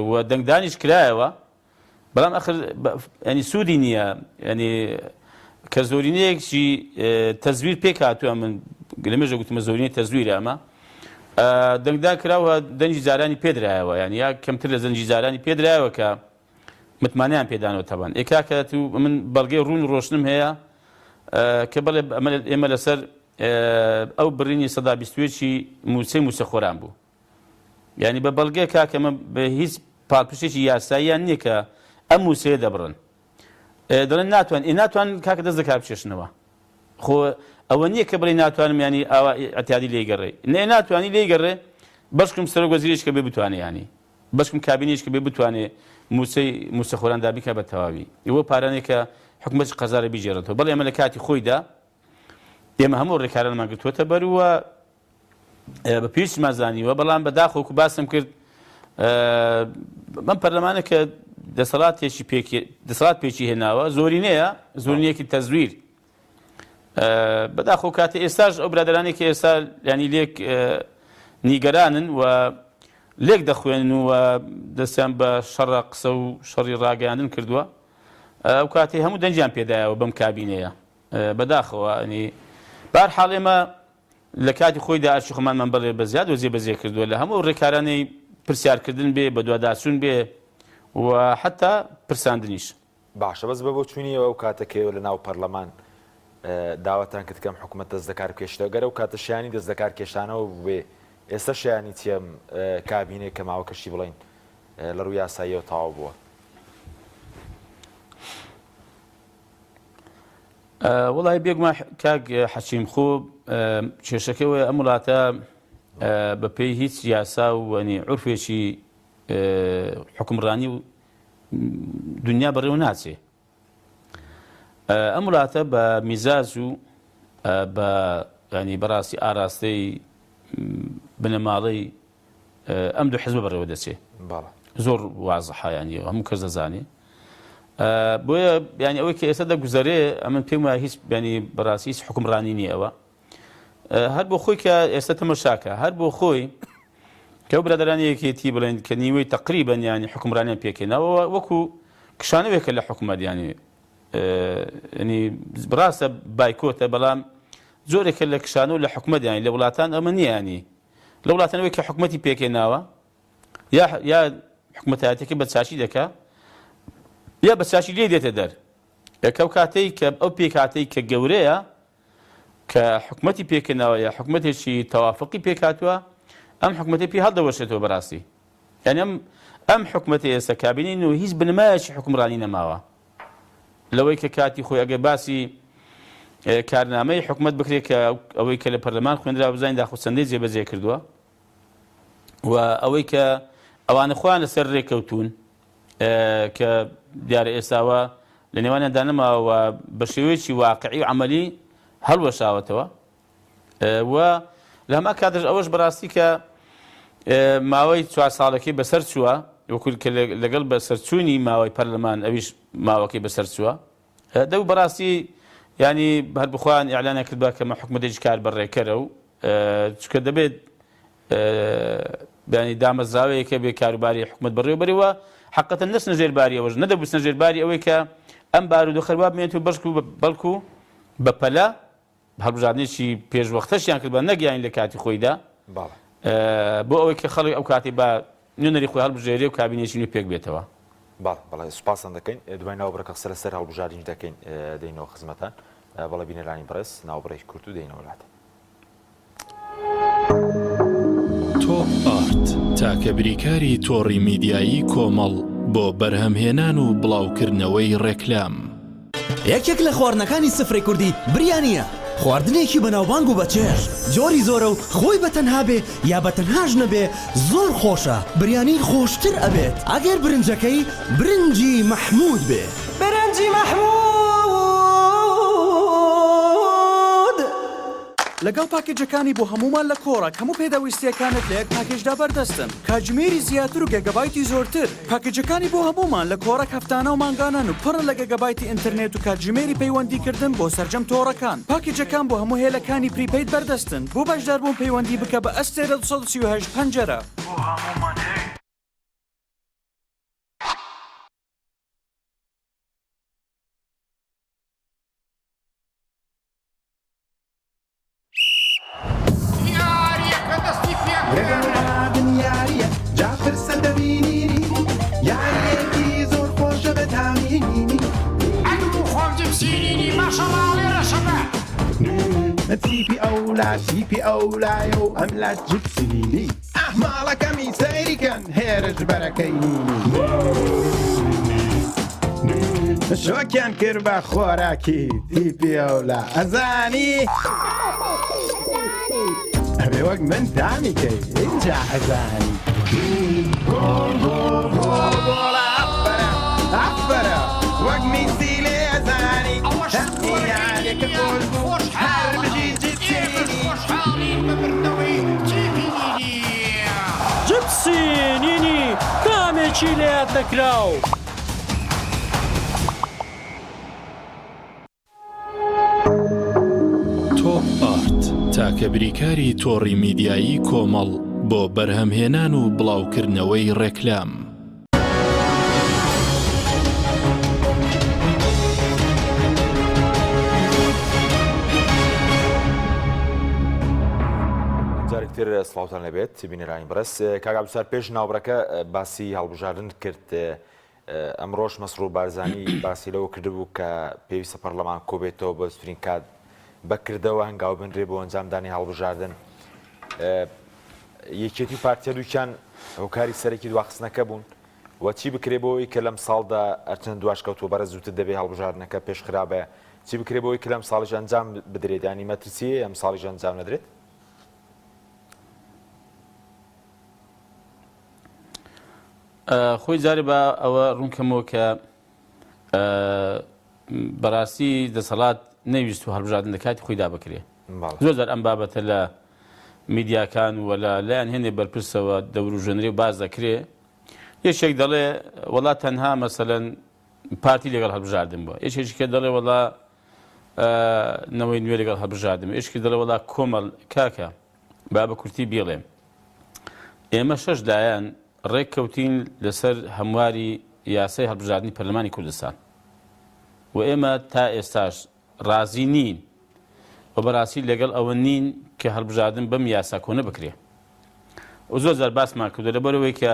و دەنگدانیش کرایەوە بەڵام ئەخر ینی سوودی نییە ینی کە زۆرینەیەکی تەزویر پێک هاتووە من لەمێژە گوتمە زۆرینەی تەزویرە ئەمە دەنگدان کراوە دەنجی جارانی پێدرایەوە یان یا کەمتر لە زەنجی جارانی پێدرایەوە کە متمانیان پێدانەوە تەبان ئێکاکە تو من بەڵگەی ڕوون ڕۆشنم هەیە کە بەڵێ ئێمە لەسەر ئەو بڕینی سەدا بیستوێکی موسەخۆران بوو یعنی بە بەڵگەی کاکەمە بە هیچ پاڵپشتێکی یاساییان نییە کە ئەم موسەیە دەبڕن دەڵێن ناتوان کاکە دەست دەکات بچێشنەوە خۆ ئەوە نییە کە بڵێ ناتوانم ینی ئاوا ئەتیادی لێگەڕێ ناتوانی لێگەڕێ بەشکم سەرۆک وەزیریش کە بێ بتوانێ ینی بەشکم کابینیش کە بێ بتوانێ موسەخۆران دابیکە بە تەواوی ئەوە پارانێک کە حکومەتی قەزارە بیجێڕێتەوە بەڵێ ئێمە لە کاتی خۆیدا ئێمە هەموو ڕێکارانمان گرتووەتە بەروە بە پێویستمان زانیوە بەڵام بەداخۆکو باسم کرد من پەرلەمانە کە دەسەڵات پێکی هێناوە زۆرینەیەکی تەزویر بەداخۆ کاتە ئێستاش ئەو برادرانی کە ئێستا ینی لێک نیگەرانن و لێک دەخوێنن و دەستیان بە شەڕە قسە و شەڕی ڕاگەیاندن کردووە ئەو کاتی هەموو دەنجیان پێدایەوە بەم کابینەیە بەداخەوە ینی بەهەرحاڵ ئێمە لە کاتی خۆیدا ئاشی خۆمانمان بەڵێ بە زیاد وەزێ کردووە لە هەموو ڕێکارانەی پرسیارکردن بێ بە دوواداچوون بێ و حتا پرساندنیش
باشە بەس بە بۆ چوونیەوە ئەو کاتەکەوە لە ناو پەرلەمان داوەتان کرد کەم حکوومەت دەست دەکار کێشتەوە گەرە و کاتە شیانی دەست دەکار کێشانەوە بێ ئێستا شیانی چێم کابینێک کە ماوە کەشی بڵین لە ڕووی یاساییەوە تەواو بووە
وڵای بێگومان کاک حەچیم خوب کێشەکەوە ئەم وڵاتە بە پێی هیچ یاسا و وەنی عورفێکی حکومڕانی و دنیا بەڕێوە ناچێ ئەم وڵاتە بە میزاج و بە ینی بەڕاستی ئاراستەی بنەماڵەی ئەم دوو حزب بەڕێوە دەچێ زۆر وازەحە ینی هەموو کەس دەزانێ بۆیە ینی ئەوەی کە ئێستا دەگوزارێ ئەمن پێم وایە هیچ ینی بەڕاستی هیچ حکومڕانی نییە ئەوە هەر بۆ خۆی کە ئێستا تەماشاکە هەر بۆ خۆی کە ئەو برادرانەیەکێتی بڵێن کە نیوەی تەقریبەن ینی حکومڕانیان پێکێناوە وەکو کشانەوێکە لە حکوومەت ینی بڕاستە بایکۆتە بەڵام زۆرێکە لە کشانە و لە حکوومەت ینی لە وڵاتان ئەمە نییە ینی لە وڵاتانەوەی کە حکوومەتی پێکێناوە یا حکوومەتایەتێکی بە چاچی دەکا یا بە چاچی لێ دێتە دەر ئەو کاتەی کە ئەو پێکاتەی کە گەورەیە کە حکوومەتی پێکێناوە یا حکوومەتێکی تەوافقی پێکاتووە ئەم حکوومەتی پێ هەڵدەوەشێتەوە بەڕاستی یعنی ئەم حکوومەتی ئێستا کابینین و هیچ بنمایەکی حکومڕانی نەماوە لەوەی کە کاتی خۆی ئەگە باسی کارنامەی حکوومەت بکرێت کە ئەوەی کە لە پەرلەمان خوێندرا بزانین داخۆ چەندەی جێبەجێ کردووە و ئەوەی کە ئەوانە خۆیان لەسەر ڕێکەوتون کە دیارە ئێستاوە لە نێوانیاندا نەماوە بە شێوەیەکی واقعی و عەمەلی هەڵوەشاوەتەوە و لە هەما کاتەش ئەوەش بەڕاستی کە ماوەی 4 ساڵەکەی بەسەر چووە وەکو کە لەگەڵ بەسەرچوونی ماوەی پەرلەمان ئەویش ماوەکەی بەسەر چووە دەو بەڕاستی ینی هەر بخۆیان ئیعلانە کردووە کە حکوومەتێکی کار بەڕێکەرە و چکە دەبێت ینی دامەزراوەیەکە بێ کاروباری حکوومەت بەڕێوەبەرەوە حقەتەن نەچنە ژێرباریەوەش نەدەبووستنە ژێرباری ئەوەی کە ئەم بارودۆخە وا بمێنێت و بەڵکو بە پەلە هەڵبژاردنێکی پێشوەختەشیان کرد بە نەگەیان لە کاتی خۆیدا بۆ ئەوەی کە خەڵک ئەو کاتی بە نوێنەری خۆی هەڵبژێرێ و کابینێکی نوێ پێک بێتەوە
بەڵێ سوپاسان دەکەین دوای ناوبڕەکە لەسەر هەڵبژاردنیش دەکەین دەینەوە خزمەتان بەڵێ بینەرانی بەڕێز ناوبڕێکی کورت و دەینەوە وڵاتە
تۆپ ئارت تاکە بریکاری تۆڕی میدیایی کۆمەڵ بۆ بەرهەمهێنان و بڵاوکردنەوەی ڕێکلام
یەکێک لە خواردنەکانی سفرەی کوردی بریانیە خواردنێکی بەناوبانگ و بەچێژ جۆری زۆرە و خۆی بەتەنها بێ یا بەتەنهاش نەبێ زۆر خۆشە بریانی خۆشتر ئەبێت ئەگەر برنجەکەی برنجی مەحموود بێ برنجی مەحموود لەگەڵ پاکێجەکانی بۆ هەمومان لە کۆڕک هەموو پێداویستیەکانت لە یەک پاکێجدا بەردەستن کاتژمێری زیاتر و گەگەبایتی زۆرتر پاکێجەکانی بۆ هەمومان لە کۆڕک هەفتانە و مانگانان و پڕە لە گەگەبایتی ئینتەرنێت و کاتژمێری پەیوەندیکردن بۆ سەرجەم تۆڕەکان پاکێجەکان بۆ هەموو هێلەکانی پریپەید بەردەستن بۆ بەشداربوون پەیوەندی بکە بە ئەستێرە 238 پەنجەرە
تيبي أولى تيبي أولى يو أملا جبسيني أحمالك ميسيري كان هيرج بركيني شو كان كربا خوراكي تيبي أولى أزاني أبي وقت من دعمي كي إنجا أزاني جول جول جول جول عفرة وقت ميسيلي أزاني هاتي عليك جول جول حرب
جبسينيني دامێکی لێیان نەکراو.
تۆپ ئارت تاکە بریکاری تۆڕی میدیایی کۆمەڵ بۆ بەرهەمهێنان و بڵاوکردنەوەی ڕێکلام.
جارێکتر سڵاوتان لەبێت بینەرانی بەڕێز کاک عەبدولستار پێش ناوبڕەکە باسی هەڵبژاردن کرد ئەمڕۆژ مەسرور بارزانی باسی لەوە کردبوو کە پێویستە پەرلەمان کۆبێتەوە بە سوورین کات بەکردەوە هەنگاو بنرێ بۆ ئەنجامدانی هەڵبژاردن یەکێتی پارتیە دووچان هۆکاری سەرەکی دواخستنەکە بوون و چی بکرێ بۆەوەی کە لەم ساڵدا ئەرچەند دواشکەوتووە بەرە زووتر دەبێ هەڵبژاردنەکە پێش خراپە چی بکرێ بۆەوەی کە لەم ساڵیش ئەنجام بدرێت ینی مەترسیە ئەم ساڵیش ئەنجام نەدرێت
خۆی جارێ بە ئەوە ڕوونکەمەوە کە بەڕاستی دەسەڵات نەویست و هەڵبژاردن لە کاتی خۆیدا بکرێ زۆر جار ئەم بابەتە لە میدیاکان و لایەن هێندێک بەرپرسەوە دەوروژەنرێ و باز دەکرێ یەکێک دەڵێ وڵا تەنها مەسەلەن پارتی لەگەڵ هەڵبژاردن بووە یەکێکە دەڵێ وڵا نەوەی نوێ لەگەڵ هەڵبژاردن یەکێکی دەڵێ وڵا کۆمەڵ کاکە با بە کورتی بێڵێم ئێمە شەش لایەن ڕێککەوتین لەسەر هەمواری یاسای هەڵبژاردنی پەرلەمانی کوردستان و ئێمە تا ئێستاش ڕازی نین و بەڕاستی لەگەڵ ئەوە نین کە هەڵبژاردن بەم یاسا کۆنە بکرێ و زۆر جار باسمان کردو لەبەرەوەی کە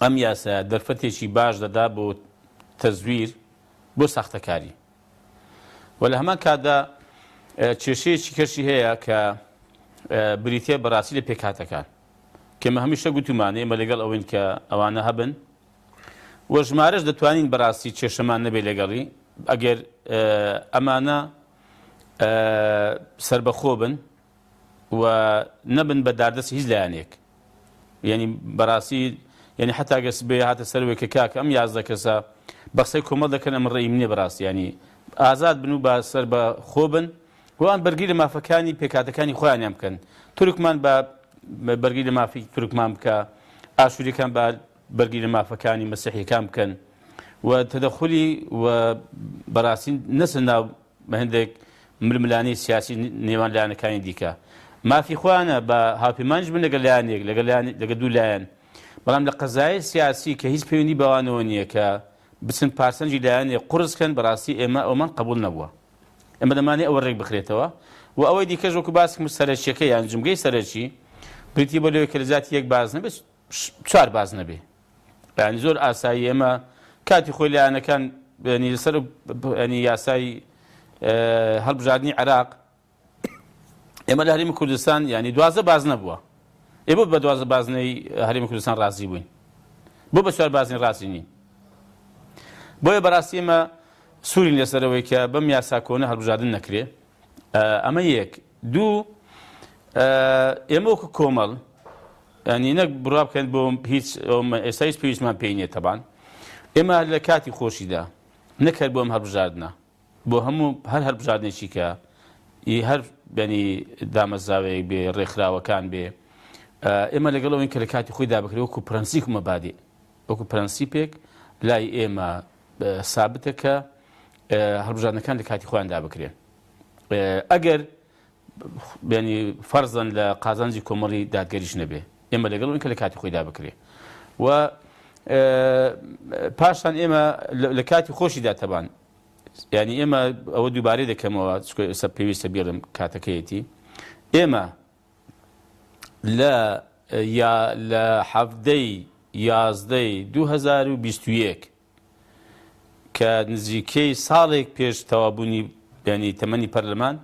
ئەم یاسا دەرفەتێکی باش دەدا بۆ تەزویر بۆ ساختەکاری و لە هەمان کاتدا کێشەیەکی کەشی هەیە کە بریتێ بەڕاستی لە پێکهاتەکان کەمە هەمیشە گوتومانێ ئێمە لەگەڵ ئەوەین کە ئەوانە هەبن و ژمارەش دەتوانین بەڕاستی کێشەمان نەبێ لەگەڵی ئەگەر ئەمانە سربەخۆ بن و نەبن بە داردەست هیچ لایەنێک یعنی بەڕاستی یعنی حتا گەس بێ هاتە سەرەوەی کە کاکە ئەم 11 کەسە بەقسەی کۆمەڵ دەکەن ئەمە ڕێی منێ بەڕاستی ینی ئازاد بن و بە سەربەخۆ بن وان بەرگری لە مافەکانی پێکاتەکانی خۆیانیان بکەن تورکمان بە بەرگی لە مافی تورکمان بکە ئاشووریەکان بە بەرگی لە مافەکانی مەسیحیەکان بکەن و تەدەخولی و بەڕاستی نەچن ناو بە هەندێک ململانەی سیاسی نێوان لایەنەکانی دیکە مافی خۆیانە بە هاوپەیمانیش بن لەگەڵ لایەنێک لەگە دوو لایەن بەڵام لە قەزای سیاسی کە هیچ پەیوەندی بەوانەوە نییە کە بچن پارسەنجی لایەنێک قورسکەن بەڕاستی ئێمە ئەومان قبول نەبووە ئێمە دەمانێت ئەوە ڕێک بخرێتەوە و ئەوەی دیکەش وەکو باسم سەرچیەکە یان جمگەی سەرچی پرتی بۆ لەوەی کە لە زیاتی یەک باز نەبێت چوار باز نەبێ یعنی زۆر ئاسایی ئێمە کاتی خۆی لایەنەکان لەسەر یاسای هەڵبژاردننی عێراق ئێمە لە هەرێمی کوردستان ینی 12 باز نەبووە ئێمە بە 12 بازنەی هەرێمی کوردستان ڕازی بووین بۆ بە چوار بازنی ڕاستی نین بۆیە بەڕاستی ئێمە سوورین لەسەرەوەی کە بەم یاسا کۆنە هەڵبژاردن نەکرێ ئەمە یەک دوو ئێمە وەکو کۆمەڵ ینی نەک بڕوا بکەن بۆ هیچ ئێستا هیچ پێویستمان پێی نییە تەبان ئێمە لە کاتی خۆشیدا نەکرد بۆ ئەم هەڵبژاردنە بۆ هەموو هەر هەڵبژاردنێکی کە هەر بەنی دامەزراوەیەک بێ ڕێکخراوەکان بێ ئێمە لەگەڵەوەین کە لە کاتی خۆیدا بکرێت وەکو پرەنسیپ مەبادێ وەکو پرەنسیپێک لای ئێمە سابتە کە هەڵبژاردنەکان لە کاتی خۆیاندا بکرێن ئەگەر ینی فەرزەن لە قازانجی کۆمەڵی دادگەریش نەبێ ئێمە لەگەڵەوەین کە لە کاتی خۆیدا بکرێ و پاشان ئێمە لە کاتی خۆشیدا تەبان ینی ئێمە ئەوە دووبارەی دەکەمەوە ئێستا پێویستە بێڵم کاتەکەیەتی ئێمە لە حەفتەی 11 2021 کە نزیکەی ساڵێک پێش تەوابوونی ینی تەمەنی پەرلەمان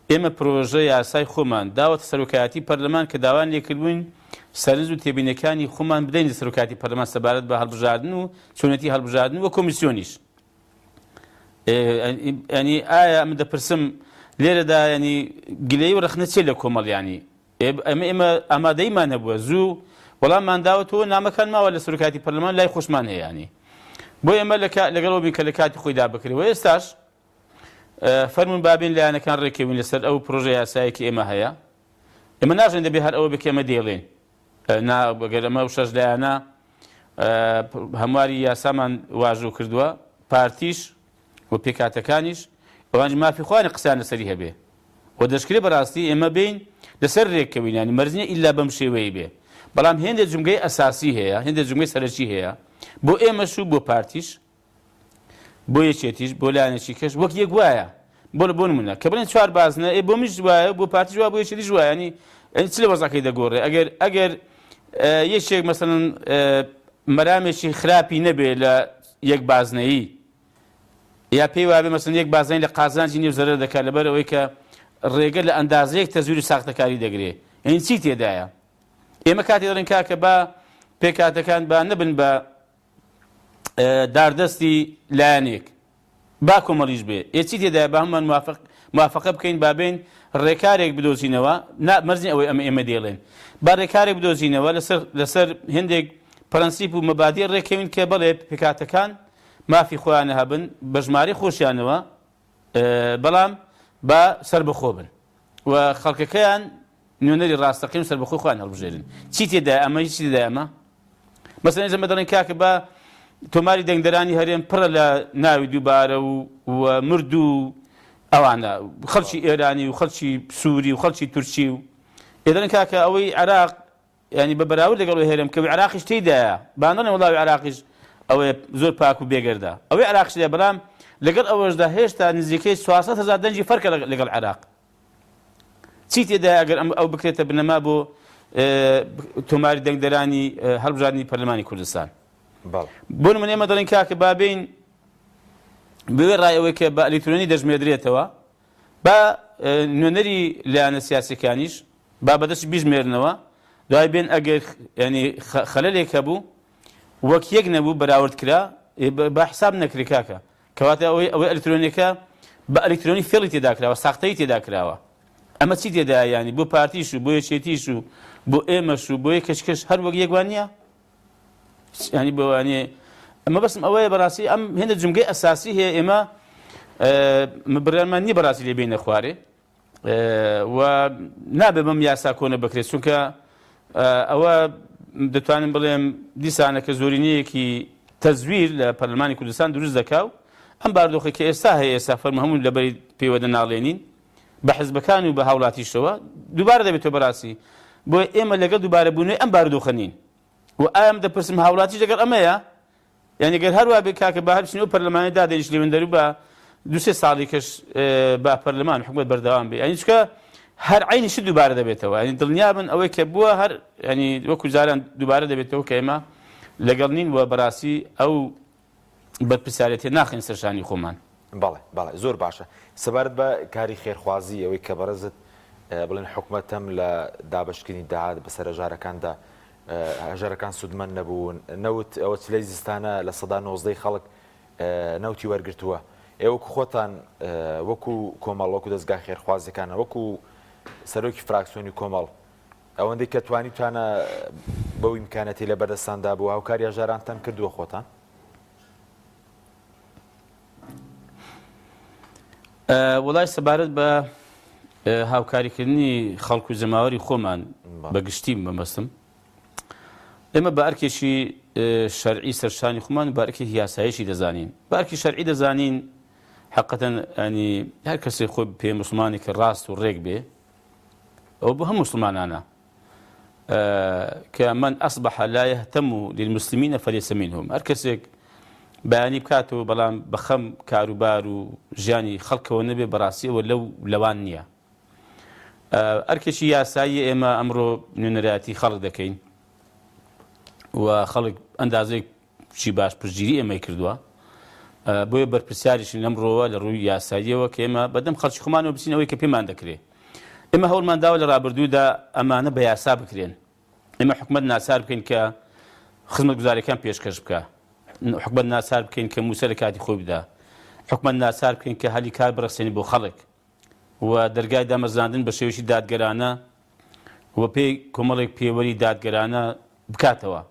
ئێمە پرۆژە یاسای خۆمان داوەتە سەرۆکایەتی پەرلەمان کە داوان لێکردبووین سەرنج و تێبینەکانی خۆمان بدەین سەرۆکایەتی پەرلەمان سەبارەت بە هەڵبژاردن و چۆنەتی هەڵبژاردن و کۆمیسیۆنیش. ینی ئایا ئەمە دەپرسم لێرەدا ینی گلەی و ڕخنە چێ لە کۆمەڵیانی ئێمە ئامادەیمان هەبووە زوو وەڵاممان داوەتەوە نامەکان ماوە لە سەرۆکایەتی پەرلەمان لای خۆشمان هەیە ینی بۆ ئێمە لەگەڵەوە بین کە لە کاتی خۆی دابکرێەوە ئێستاش فەرمون بابین لایەنەکان ڕێکەوین لەسەر ئەو پرۆژە یاسایەکی ئێمە هەیە ئێمە ناژێن دەبێ هەر ئەوە بکەمە دێڵێن بەگەر ئەمە و شەش لایەنە هەمواری یاسامان واژوو کردووە پارتیش و پێکاتەکانیش ئەوانج مافی خوانە قسانە سەری هەبێ و دەشکرێ بەڕاستی ئێمە بین لەسەر ڕێککەوین ینی مەرجە ئیلا بەم شێوەیە بێ بەڵام هێندێک جمگەی ئەساسی هەیە هێندێک جمگەی سەرەکی هەیە بۆ ئێمەش و بۆ پارتیش بۆ یەکێتیش بۆ لایەنێکی کەش وەک یەک وایە بۆ نمونە کە بڵێن چوار بازنە بۆ میش وایە بۆ پارتیش وایە بۆ یەکێتیش وایە ینی چ لە وەزەکەی دەگۆڕێ ئەگەر یەکێک مەسەڵەن مەرامێکی خراپی نەبێ لە یەک بازنەیی یا پێی وابێ مەسەڵەن یەک بازنەی لە قازانجی نێو زەرەر دەکات لەبەر ئەوەی کە ڕێگە لە ئەندازەیەک تەزویری ساختەکاری دەگرێ ئەین چی تێدایە ئێمە کاتی دەڵێن کاکە با پێکاتەکان با نەبن بە داردەستی لایەنێک با کۆمەڵیش بێ چی تێدایە با هەمومان موافقە بکەین با بین ڕێکارێک بدۆزینەوە مەرجی ئەوەی ئێمە دێڵێن با ڕێکارێک بدۆزینەوە لەسەر هێندێک پرەنسیپ و مەبادی ڕێکەوین کە بەڵێ پێکاتەکان مافی خۆیانە هەبن بە ژمارەی خۆشیانەوە بەڵام با سەربەخۆ بن و خەڵکەکەیان نوێنەری ڕاستەقیم سەربەخۆی خۆیان هەڵبژێرن چی تێدایە ئەمە چی تێدایە ئەمە مەسەڵەن ئێمە دەڵێن کاکە با تۆماری دەنگدەرانی هەرێم پڕە لە ناوی دووبارە و مرد و ئەوانە خەڵکی ئێرانی و خەڵکی سووری و خەڵکی تورکی و ئێدەڵێن کاکە ئەوەی عێراق ینی بە بەراورد لەگەڵ هێرم کە عێراقیش تێدایە بانڵێن وەڵاوی عێراقیش ئەوەی زۆر پاک و بێگەردە ئەوەی عێراقیش دێ بەڵام لەگەڵ ئەوەشدا هێشتا نزیکەی 400,000 دەنجی فەرقە لەگەڵ عێراق چی تێدایە ئەگەر ئەو بکرێتە بنەما بۆ تۆماری دەنگدەرانی هەڵبژاردننی پەرلەمانی کوردستان بۆ نمونە ئێمە دەڵێن کاکە بابین بوێ ڕایەوەی کە بە ئەلکترۆنی دەژمێدرێتەوە با نوێنەری لایەنە سیاسیەکانیش با بەدەست بیژمێرنەوە دوای بێن ئەگەر ینی خەلەلێک هەبوو وەک یەک نەبوو بەراورد کرا بە حساب نەکری کاکە کەواتە ئەوەی ئەلکترۆنیەکە بە ئەلکترۆنی فێڵی تێدا کراوە ساختەی تێدا کراوە ئەمە چی تێدایە ینی بۆ پارتیش و بۆ یەکێتیش و بۆ ئێمەش و بۆ یەکەشکەش هەر وەک یەکوان نییە ینی بۆوانێ ئەمە بەسم ئەوەیە بەڕاستی ئەم هێندە جمگەی ئەساسی هەیە ئێمە بڕیانمان نییە بەڕاستی لێ بینە خوارێ و نابێ بەم یاسا کۆنە بکرێت چونکە ئەوە دەتوانم بڵێم دیسانە کە زۆرینەیەکی تەزویر لە پەرلەمانی کوردستان دروست دەکاو ئەم باردۆخی کە ئێستا هەیە ئێستا فەرمە هەموو لەبەری پێوەدە ناڵێنین بە حزبەکان و بە هاوڵاتیشەوە دووبارە دەبێتەوە بەڕاستی بۆ ئێمە لەگەڵ دووبارە بوونەوەی ئەم بارودۆخە نین و ئایم دەپرسم هاوڵاتیش لەگەڵ ئەمەیە یعنی گەر هەروە بێ کاکە بە هەرچین و پەرلەمانی دادێنیش لێوەندەرو بە دوسێ ساڵی کەش با پەرلەمان حکومەت بەردەوام بێ ینی چکە هەر عینیشی دووبارە دەبێتەوە ینی دڵنیا بن ئەوەی کە بووە هەر ینی وەکو جاران دووبارە دەبێتەوە کە ئێمە لەگەڵ نین وە بەڕاستی ئەو بەرپرسیارەتی ناخین سەرشانی خۆمان
بەڵێ زۆر باشە سەبارەت بە کاری خێرخوازی ئەوەی کە بەڕێزت بڵێن حکومەتەم لە دابەشکردنی داهات بەسەر هەژارەکاندا هەژارەکان سودمەند نەبوون نەوت ئەوە چلەی زستانە لە سەدا 90 خەڵک نەوتی وەرگرتووە ئێوە خۆتان وەکو کۆمەڵ وەکو دەستگای خێرخوازەکانە وەکو سەرۆکی فراکسیۆنی کۆمەڵ ئەوەندەی کە توانیتوانە بەو ئیمکانەتی لە بەردەستاندا بوو هاوکاری هەژارانتان کردووە خۆتان
وڵای سەبارەت بە هاوکاریکردنی خەڵک و زەماوەری خۆمان بەگشتیم بەمەستم ئێمە بە ئەرکێکی شەرعی سەرشانی خۆمان و بە ئەرکی یاسایشی دەزانین بە ئەرکی شەرعی دەزانین حقیقەتەن ینی هەر کەسێ خۆی پێ موسڵمانێکی ڕاست و ڕێک بێ ئەو بۆ هەموو موسڵمانانە کە من ئەصبح لا يهتم للمسلمين فليس منهم هەر کەسێک بەیانی بکاتەوە بەڵام بەخەم کاروبار و ژیانی خەڵکەوە نەبێ بەڕاستیەوە لەوان نییە ئەرکێکی یاسایی ئێمە ئەمڕۆ نوێنەرایەتی خەڵک دەکەین و خەڵک ئەندازێک چی باش پشتگیری ئێمەی کردووە بۆیە بەرپرسیاریشن لەمڕۆوە لە ڕووی یاساییەوە کە ئێمە بەدەم خەڵکی خۆمانەوە بچینەوەی کە پێمان دەکرێت. ئێمە هەوڵمان داوە لە ڕابردوودا ئەمانە بە یاسا بکرێن. ئێمە حکومەت ناچار بکەین کە خزمەتگوزاریەکان پێشکەش بکە، حکومەت ناچار بکەین کە موسە لە کاتی خۆی بدا، حکومەت ناچار بکەین کە هەلی کار بڕەسێنی بۆ خەڵک و دەرگای دامەزاندن بە شێوەیەکی دادگەرانە و پێی کۆمەڵێک پێوەری دادگەرانە بکاتەوە.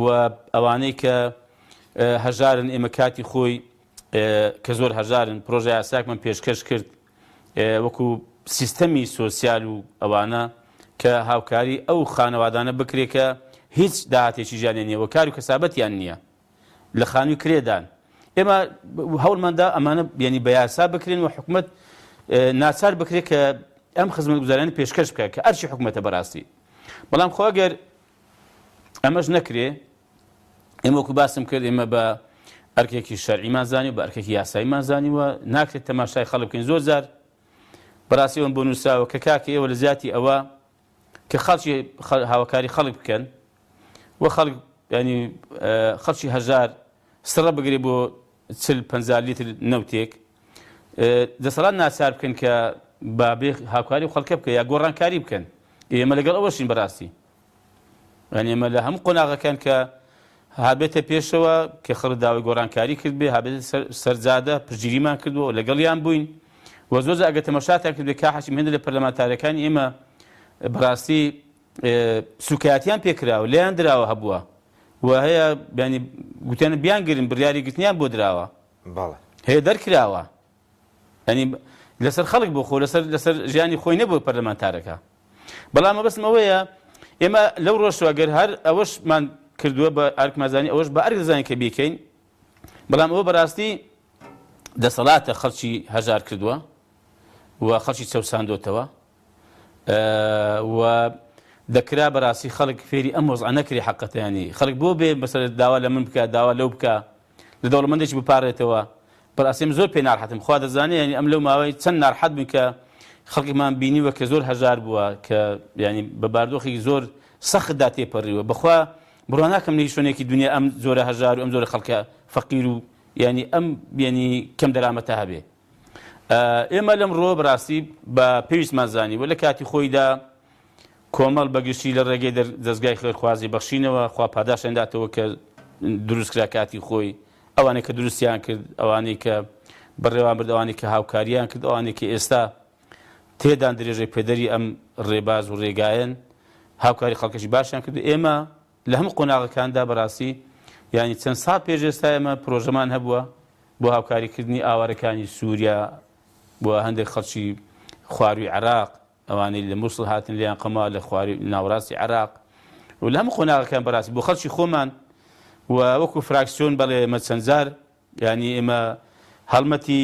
و ئەوانەی کە هەژارن ئێمە کاتی خۆی کە زۆر هەژارن پرۆژە یاساکمان پێشکەش کرد وەکو سیستەمی سۆسیال و ئەوانە کە هاوکاری ئەو خانەوادانە بکرێت کە هیچ داهاتێکی ژیانیان نییە و کار و کەسابەتیان نییە لە خانووی کرێدان. ئێمە هەوڵماندا ئەمانە ینی بە یاسا بکرێن و حکومەت ناچار بکرێت کە ئەم خزمەتگوزاریانە پێشکەش بکات کە ئەرچی حکومەتە بەڕاستی. بەڵام خۆ ئەگەر ئەمەش نەکرێ ئێمە وەکو باسم کرد ئێمە بە ئەرکێکی شەرعیمان زانی و بە ئەرکێکی یاساییمان زانیوە ناکرێت تەماشای خەڵک بکەین. زۆر جار بەڕاستی ئەوم بۆ نووساوە کە کاکە ئێوە لە زیاتی ئەوە کە خەڵکی هاوکاری خەڵک بکەن و خەڵک ینی خەڵکی هەژار سڕە بگرێ بۆ 40-50 لیتر نەوتێک دەسەڵات ناچار بکەن کە بابێ هاوکاری و خەڵکە بکە یا گۆڕانکاری بکەن. ئێمە لەگەڵ ئەوەشین بەڕاستی ینی ئێمە لە هەموو قۆناغەکان کە هابێتە پێشەوە کە خەڵک داوای گۆڕانکاری کرد بێ هابێت سەرجادە پشگیریمان کردووە لەگەڵیان بووین و زۆر ئەگە تەماشاتان کرد بێ کاحەشیم هێندە لە پەرلەمانتارەکانی ئێمە بەڕاستی سوکایەتیان پێکراوە لێیان دراوە هەبووە و هەیە ینی گوتیانە بیانگرن بڕیاری گرتنیان بۆ دراوە هەیە دەرکراوە ینی لەسەر خەڵک بۆ خۆ لەسەر ژیانی خۆی نەبووە پەرلەمانتارەکە. بەڵام بەسم ئەوەیە ئێمە لەو ڕۆژەوە گەر هەر ئەوەشمان کردووە بە ئەرکمەزانی ئەوەش بە ئەرک دەزانین کە بیکەین. بەڵام ئەوە بەڕاستی دەسەڵاتە خەڵکی هەژار کردووە و خەڵکی چەوساندۆتەوە و دەکرا بەڕاستی خەڵک فێری ئەم وەزع نەکری حەقەتەیانی خەڵک بۆ بێ بەسەر داوا لە من بکە داوا لەو بکە لە دەوڵەمەندێکی بپارێتەوە. بەڕاستیم زۆر پێ ناڕحەتم خوا دەزانێت ینی ئەم لەو ماوەی چەند ناڕحەت بووین کە خەڵکیمان بینیوە کە زۆر هەژار بووە کە ینی بە باردۆخێکی زۆر سەختدا تێپەڕیوە. بەخوا بڕوا ناکەم لە هیچ شوێنێکی دنیا ئەم زۆرە هەژار و ئەم زۆرە خەڵکە فەقیر و ینی ئەم ینی کەم دەرامەتە هەبێ. ئێمە لەمڕۆ بەڕاستی بە پێویستمان زانی و لە کاتی خۆیدا کۆمەڵ بەگشتی لە ڕێگەی دەستگای خێرخوازی بەخشینەوە خوا پاداشیان داتەوە کە دروست کرا کاتی خۆی ئەوانەی کە دروستیان کرد ئەوانەی کە بەڕێوان برد ئەوانەی کە هاوکاریان کرد ئەوانەی کە ئێستا تێدان درێژەی پێدەری ئەم ڕێباز و ڕێگایەن هاوکاری خەڵکەشی باشیان کرد. ئێمە لە هەموو قۆناغەکاندا بەڕاستی ینی چەند ساڵ پێش ئێستا ئێمە پرۆژەمان هەبووە بۆ هاوکاریکردنی ئاوارەکانی سووریا بۆ هەندێک خەڵکی خواروی عێراق ئەوانەی لە مووسڵ هاتن لیان قەما لە خواری ناوەڕاستی عێراق و لە هەموو قۆناغەکان بەڕاستی بۆ خەڵکی خۆمان و وەکو فراکسیۆن بەڵێ ئێمە چەند جار ینی ئێمە هەڵمەتی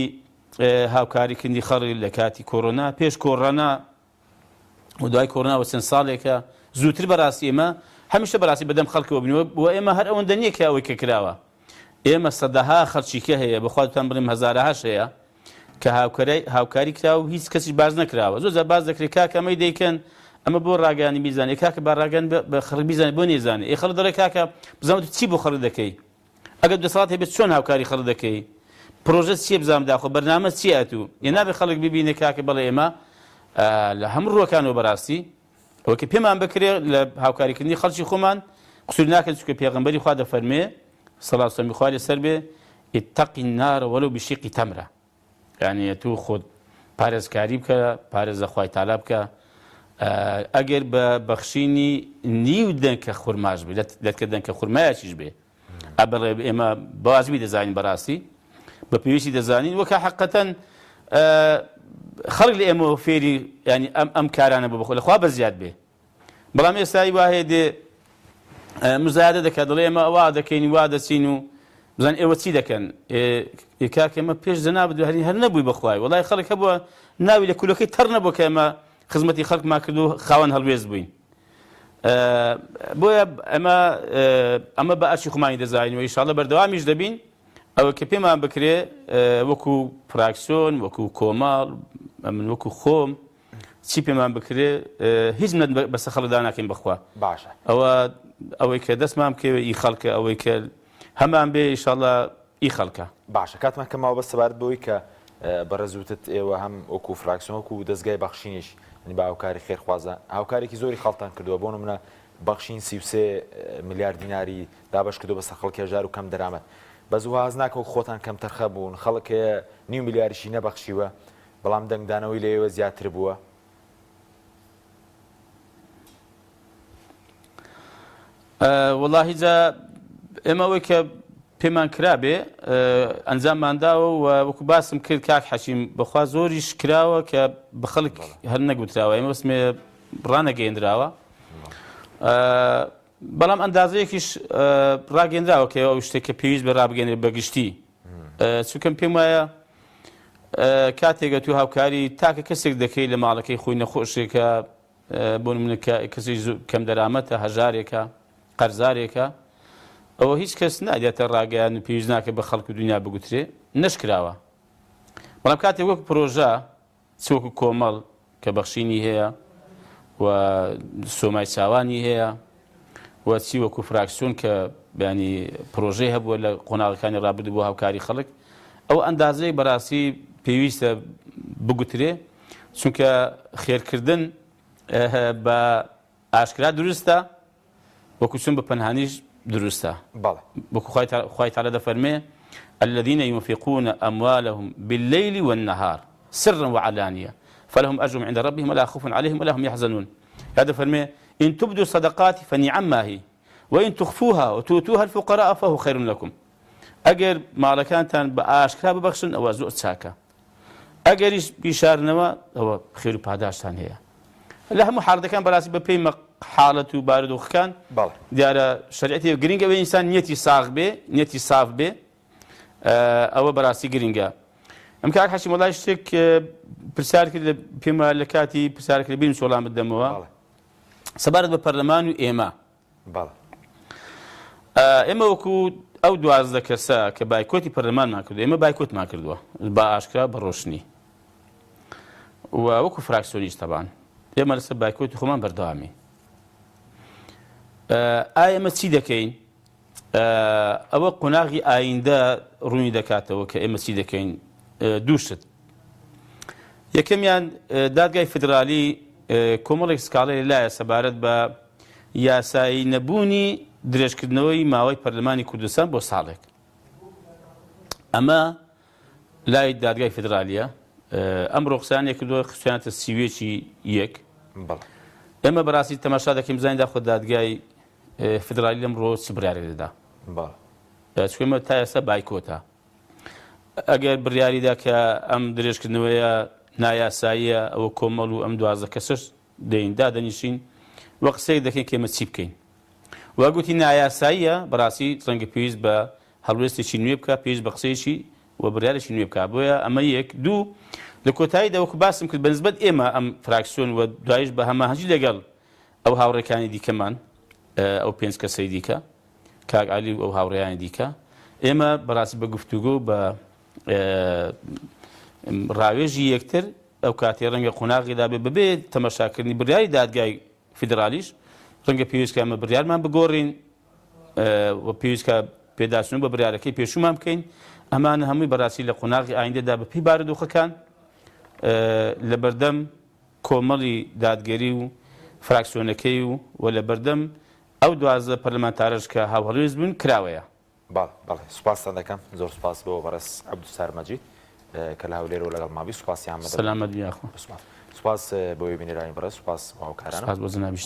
هاوکاریکردنی خەڵک لە کاتی کۆڕۆنا پێش کۆڕۆنا و دوای کۆڕۆناوە چەند ساڵێکە زووتر بەڕاستی ئێمە هەمیشە بەڕاستی بەدەم خەڵکەوە بنەوە و ئێمە هەر ئەوەندە نییە کە ئەوەی کە کراوە ئێمە سەدەها خەڵکیکە هەیە بەخواتان بڵێم هەزارەهاش هەیە کە هاوکاری کرا و هیچ کەسی باز نەکراوە. زۆر باز دەکرێت کاکە ئەمەی دەیکەن ئەمە بۆ ڕاگەانی بیزانێت کاکە با ڕاگەان بە خەڵک بیزانێت بۆ نێزانێت ئێ خەڵک دەڵێ کاکە بزانێت چی بۆ خەڵک دەکەی ئەگەر دەسەڵات هەبێت چۆن هاوکاری خەڵک دەکەی پرۆژە چیە بزانم داخۆ بەرنامە چیە تو یە نابێت خەڵک ببینێت کاکە بەڵێ ئێمە لە هەموو ڕووەکانەوە بەڕاستی ئەوەکە پێمان بکرێت لە هاوکاریکردنی خەڵکی خۆمان قسوور ناکەن چونکە پێغەمبەری خوا دەفەرمێ سەڵات و سەلامی خوا لەسەر بێ اتقی النار ولو بشیقی تەمرە یعنی تو خۆت پارێزکاری بکە پارێزە خوای تالا بکە ئەگەر بە بەخشینی نیو دەنکە خورماش بێ دەتکە دەنکە خورمایەکیش بێ ئەبڵێ ئێمە بەوازبی دەزانین بەڕاستی بە پێویستی دەزانین وەکە حەقەتەن خەڵک لە ئێمە فێری ینی ئەم کارانە بۆ بخۆ لەخوا بەزیاد بێ. بەڵام ئێستایی وایە دێ مزایدە دەکات دەڵێ ئێمە ئەوا دەکەین وا دەچین و بزان ئێوە چی دەکەن کاکە ئێمە پێش زەنا بدو هەر نەبووی بەخوای وڵای خەڵک هەبووە ناوی لە کولەکەی تەڕ نەبووە کە ئێمە خزمەتی خەڵکمان کرد و خاوەن هەڵوێز بووین. بۆیە ئەمە بە ئەرچی خۆمانی دەزانین و ئینشاڵڵا بەردەوامیش دەبین ئەوە کە پێمان بکرێ وەکو فراکسیۆن وەکو کۆمەڵ من وەکو خۆم چی پێمان بکرێ هیچ منەت بەسە خەڵکدا ناکەین بەخوا
باشە
ئەوەی کە دەستمان بکەوێ ئی خەڵکە ئەوەی کە هەمان بێ ئینشاڵڵا ئی خەڵکە.
باشە کاتمان کەماوە بە سەبارەت بەوەی کە بەڕێزوتت ئێوە هەم وەکو فراکسیۆن وەکو دەستگای بەخشینیش بە هاوکاری خێرخوازە هاوکارێکی زۆری خەڵتان کردووە بۆ نمونە بەخشین 33 میلیارد دیناری دابش کردو بەسەر خەڵکی هەژار و کەم دەرامەت بە زوواز ناکەوت خۆتان کەم تەرخە بوون خەڵک 9 میلیاریشی نەبەخشیوە بەڵام دەنگدانەوەی لێوە زیاتر بووە.
وەڵاهی جا ئێمەوەی کە پێمان کرابێ ئەنجاممانداوە و وەکو باسم کرد کاک حەشیم بەخوا زۆریش کراوە کە بە خەڵک هەر نەگوتراوە ئێمە وەسمێ ڕانەگەیەندراوە بەڵام ئەندازەیەکیش ڕاگەیەندراوە کە ئەو شتێک کە پێویست بە ڕابگەێنێت بەگشتی چونکەم پێم وایە کاتێکە تو هاوکاری تاکە کەسێک دەکەی لە ماڵەکەی خۆی نەخۆشێکە بۆ نمونە کەسی کەم دەرامەتە هەژارێکە قەرزارێکە ئەوە هیچ کەس نادێتە ڕاگەیان و پێویست ناکە بە خەڵک و دنیا بگوترێ نەشکراوە بەڵام کاتێک وەک پرۆژە چوەکو کۆمەڵ کە بەخشینی هەیە و سۆمای چاوانی هەیە و چی وەکو فراکسیۆن کە بەینی پرۆژەی هەبووە لە قۆناغەکانی ڕابردوو بۆ هاوکاری خەڵک ئەو ئەندازەی بەڕاستی پێویستە بگوترێ چونکە خێرکردن بە ئاشکرا دروستە وەکو چون بە پەنهانیش دروستە وەکو خوای تەعالە دەفەرمێ الذين ينفقون أموالهم بالليل والنهار سرا وعلانية فلهم أجر عند ربهم ولا خوف عليهم ولا هم يحزنون هذا فرمي إن تبدوا الصدقات فنعما هي وإن تخفوها وتؤتوها الفقراء فهو خير لكم أجر مالكانتان بأشكال ببخشن أو زوج ساكا أجريش بيشارنوا هو خير بهداشتان هي لهم حارد كان براسي ببيم حالته بارد وخكان دیارە شریعەتی گرنگە بە ئینسان نیەتی ساغ بێ نیەتی صاف بێ ئەوە بەڕاستی گرنگە ئەم کاک حەشیم وەڵای شتێک پرسیار کرد پێم لە کاتی پرسیار کرد بینم سۆڵام بدەمەوە سەبارەت بە پەرلەمان و ئێمە وەکو ئەو 12 کەسە کە بایکۆتی پەرلەمانمان کردو ئێمە بایکۆتمان کردووە بە ئاشکرا بە ڕۆشنی و وەکو فراکسیۆنیش تەبان ئێمە لەسەر بایکۆتی خۆمان بەردەوامی ئایا ئێمە چی دەکەین ئەوە قۆناغی ئایندە ڕوونی دەکاتەوە کە ئێمە چی دەکەین دووشت یەکەمیان دادگای فدرالی کۆمەڵێک سکاڵەی لایە سەبارەت بە یاسایی نەبوونی درێژکردنەوەی ماوەی پەرلەمانی کوردستان بۆ ساڵێک ئەمە لای دادگای فدرالیە ئەمڕۆ قسەیان کردووە خستیانەتە سیوێکی یەک ئێمە بەڕاستی تەماشا دەکەین بزانین داخۆ دادگای فدرالی لەمڕۆ چ بڕیارێک دەدا چونکە ئێمە تا ئێستا بایکۆتە ئەگەر بڕیاریدا کە ئەم درێژکردنەوەیە نایاساییە ئەوە کۆمەڵ و ئەم 12 کەسش دەین دادەنیشین وە قسەیەک دەکەین کە ئێمە چی بکەین واگوتی نایاساییە بەڕاستی ڕەنگە پێویست بە هەڵوێستێکی نوێ بکە پێویست بە قسەیەکی و بڕیارێکی نوێ بکە بۆیە ئەمە یەک دوو لە کۆتاییدا وەکو باسم کرد بەنسبەت ئێمە ئەم فراکسیۆن و دوایش بە هەماهەنگی لەگەڵ ئەو هاوڕێکانی دیکەمان ئەو 5 کەسەی دیکە کاک عەلی و ئەو هاوڕێیانی دیکە ئێمە بەڕاستی بە گفتوگۆ بە ڕاوێژی یەکتر ئەو کاتێ ڕەنگە قۆناغیدا بێ بەبێ تەماشاکردنی بڕیاری دادگای فیدرالیش ڕەنگە پێویست کە ئەمە بڕیارمان بگۆڕین و پێویست کە پێداچوون بە بڕیارەکەی پێشومان بکەین ئەمانە هەمووی بەڕاستی لە قۆناغی ئایندەدا بە پێی بارودۆخەکان لە بەردەم کۆمەڵی دادگەری و فراکسیۆنەکەی و لە بەردەم ئەو 12 پەرلەمانتارەش کە هاوهەڵوێست بوون کراوەیە.
بەڵێ سوپاستان دەکەم زۆر سوپاس بۆ بەڕێز عەبدوستار مەجید کە لە هەولێرەوە لەگەڵ مابی سوپاسیان
سەلامەت بیاخۆ
سوپاس بۆ بینێرانی بەڕێز سوپاس بۆ هاوکارانم
سوپاس بۆ جەنابی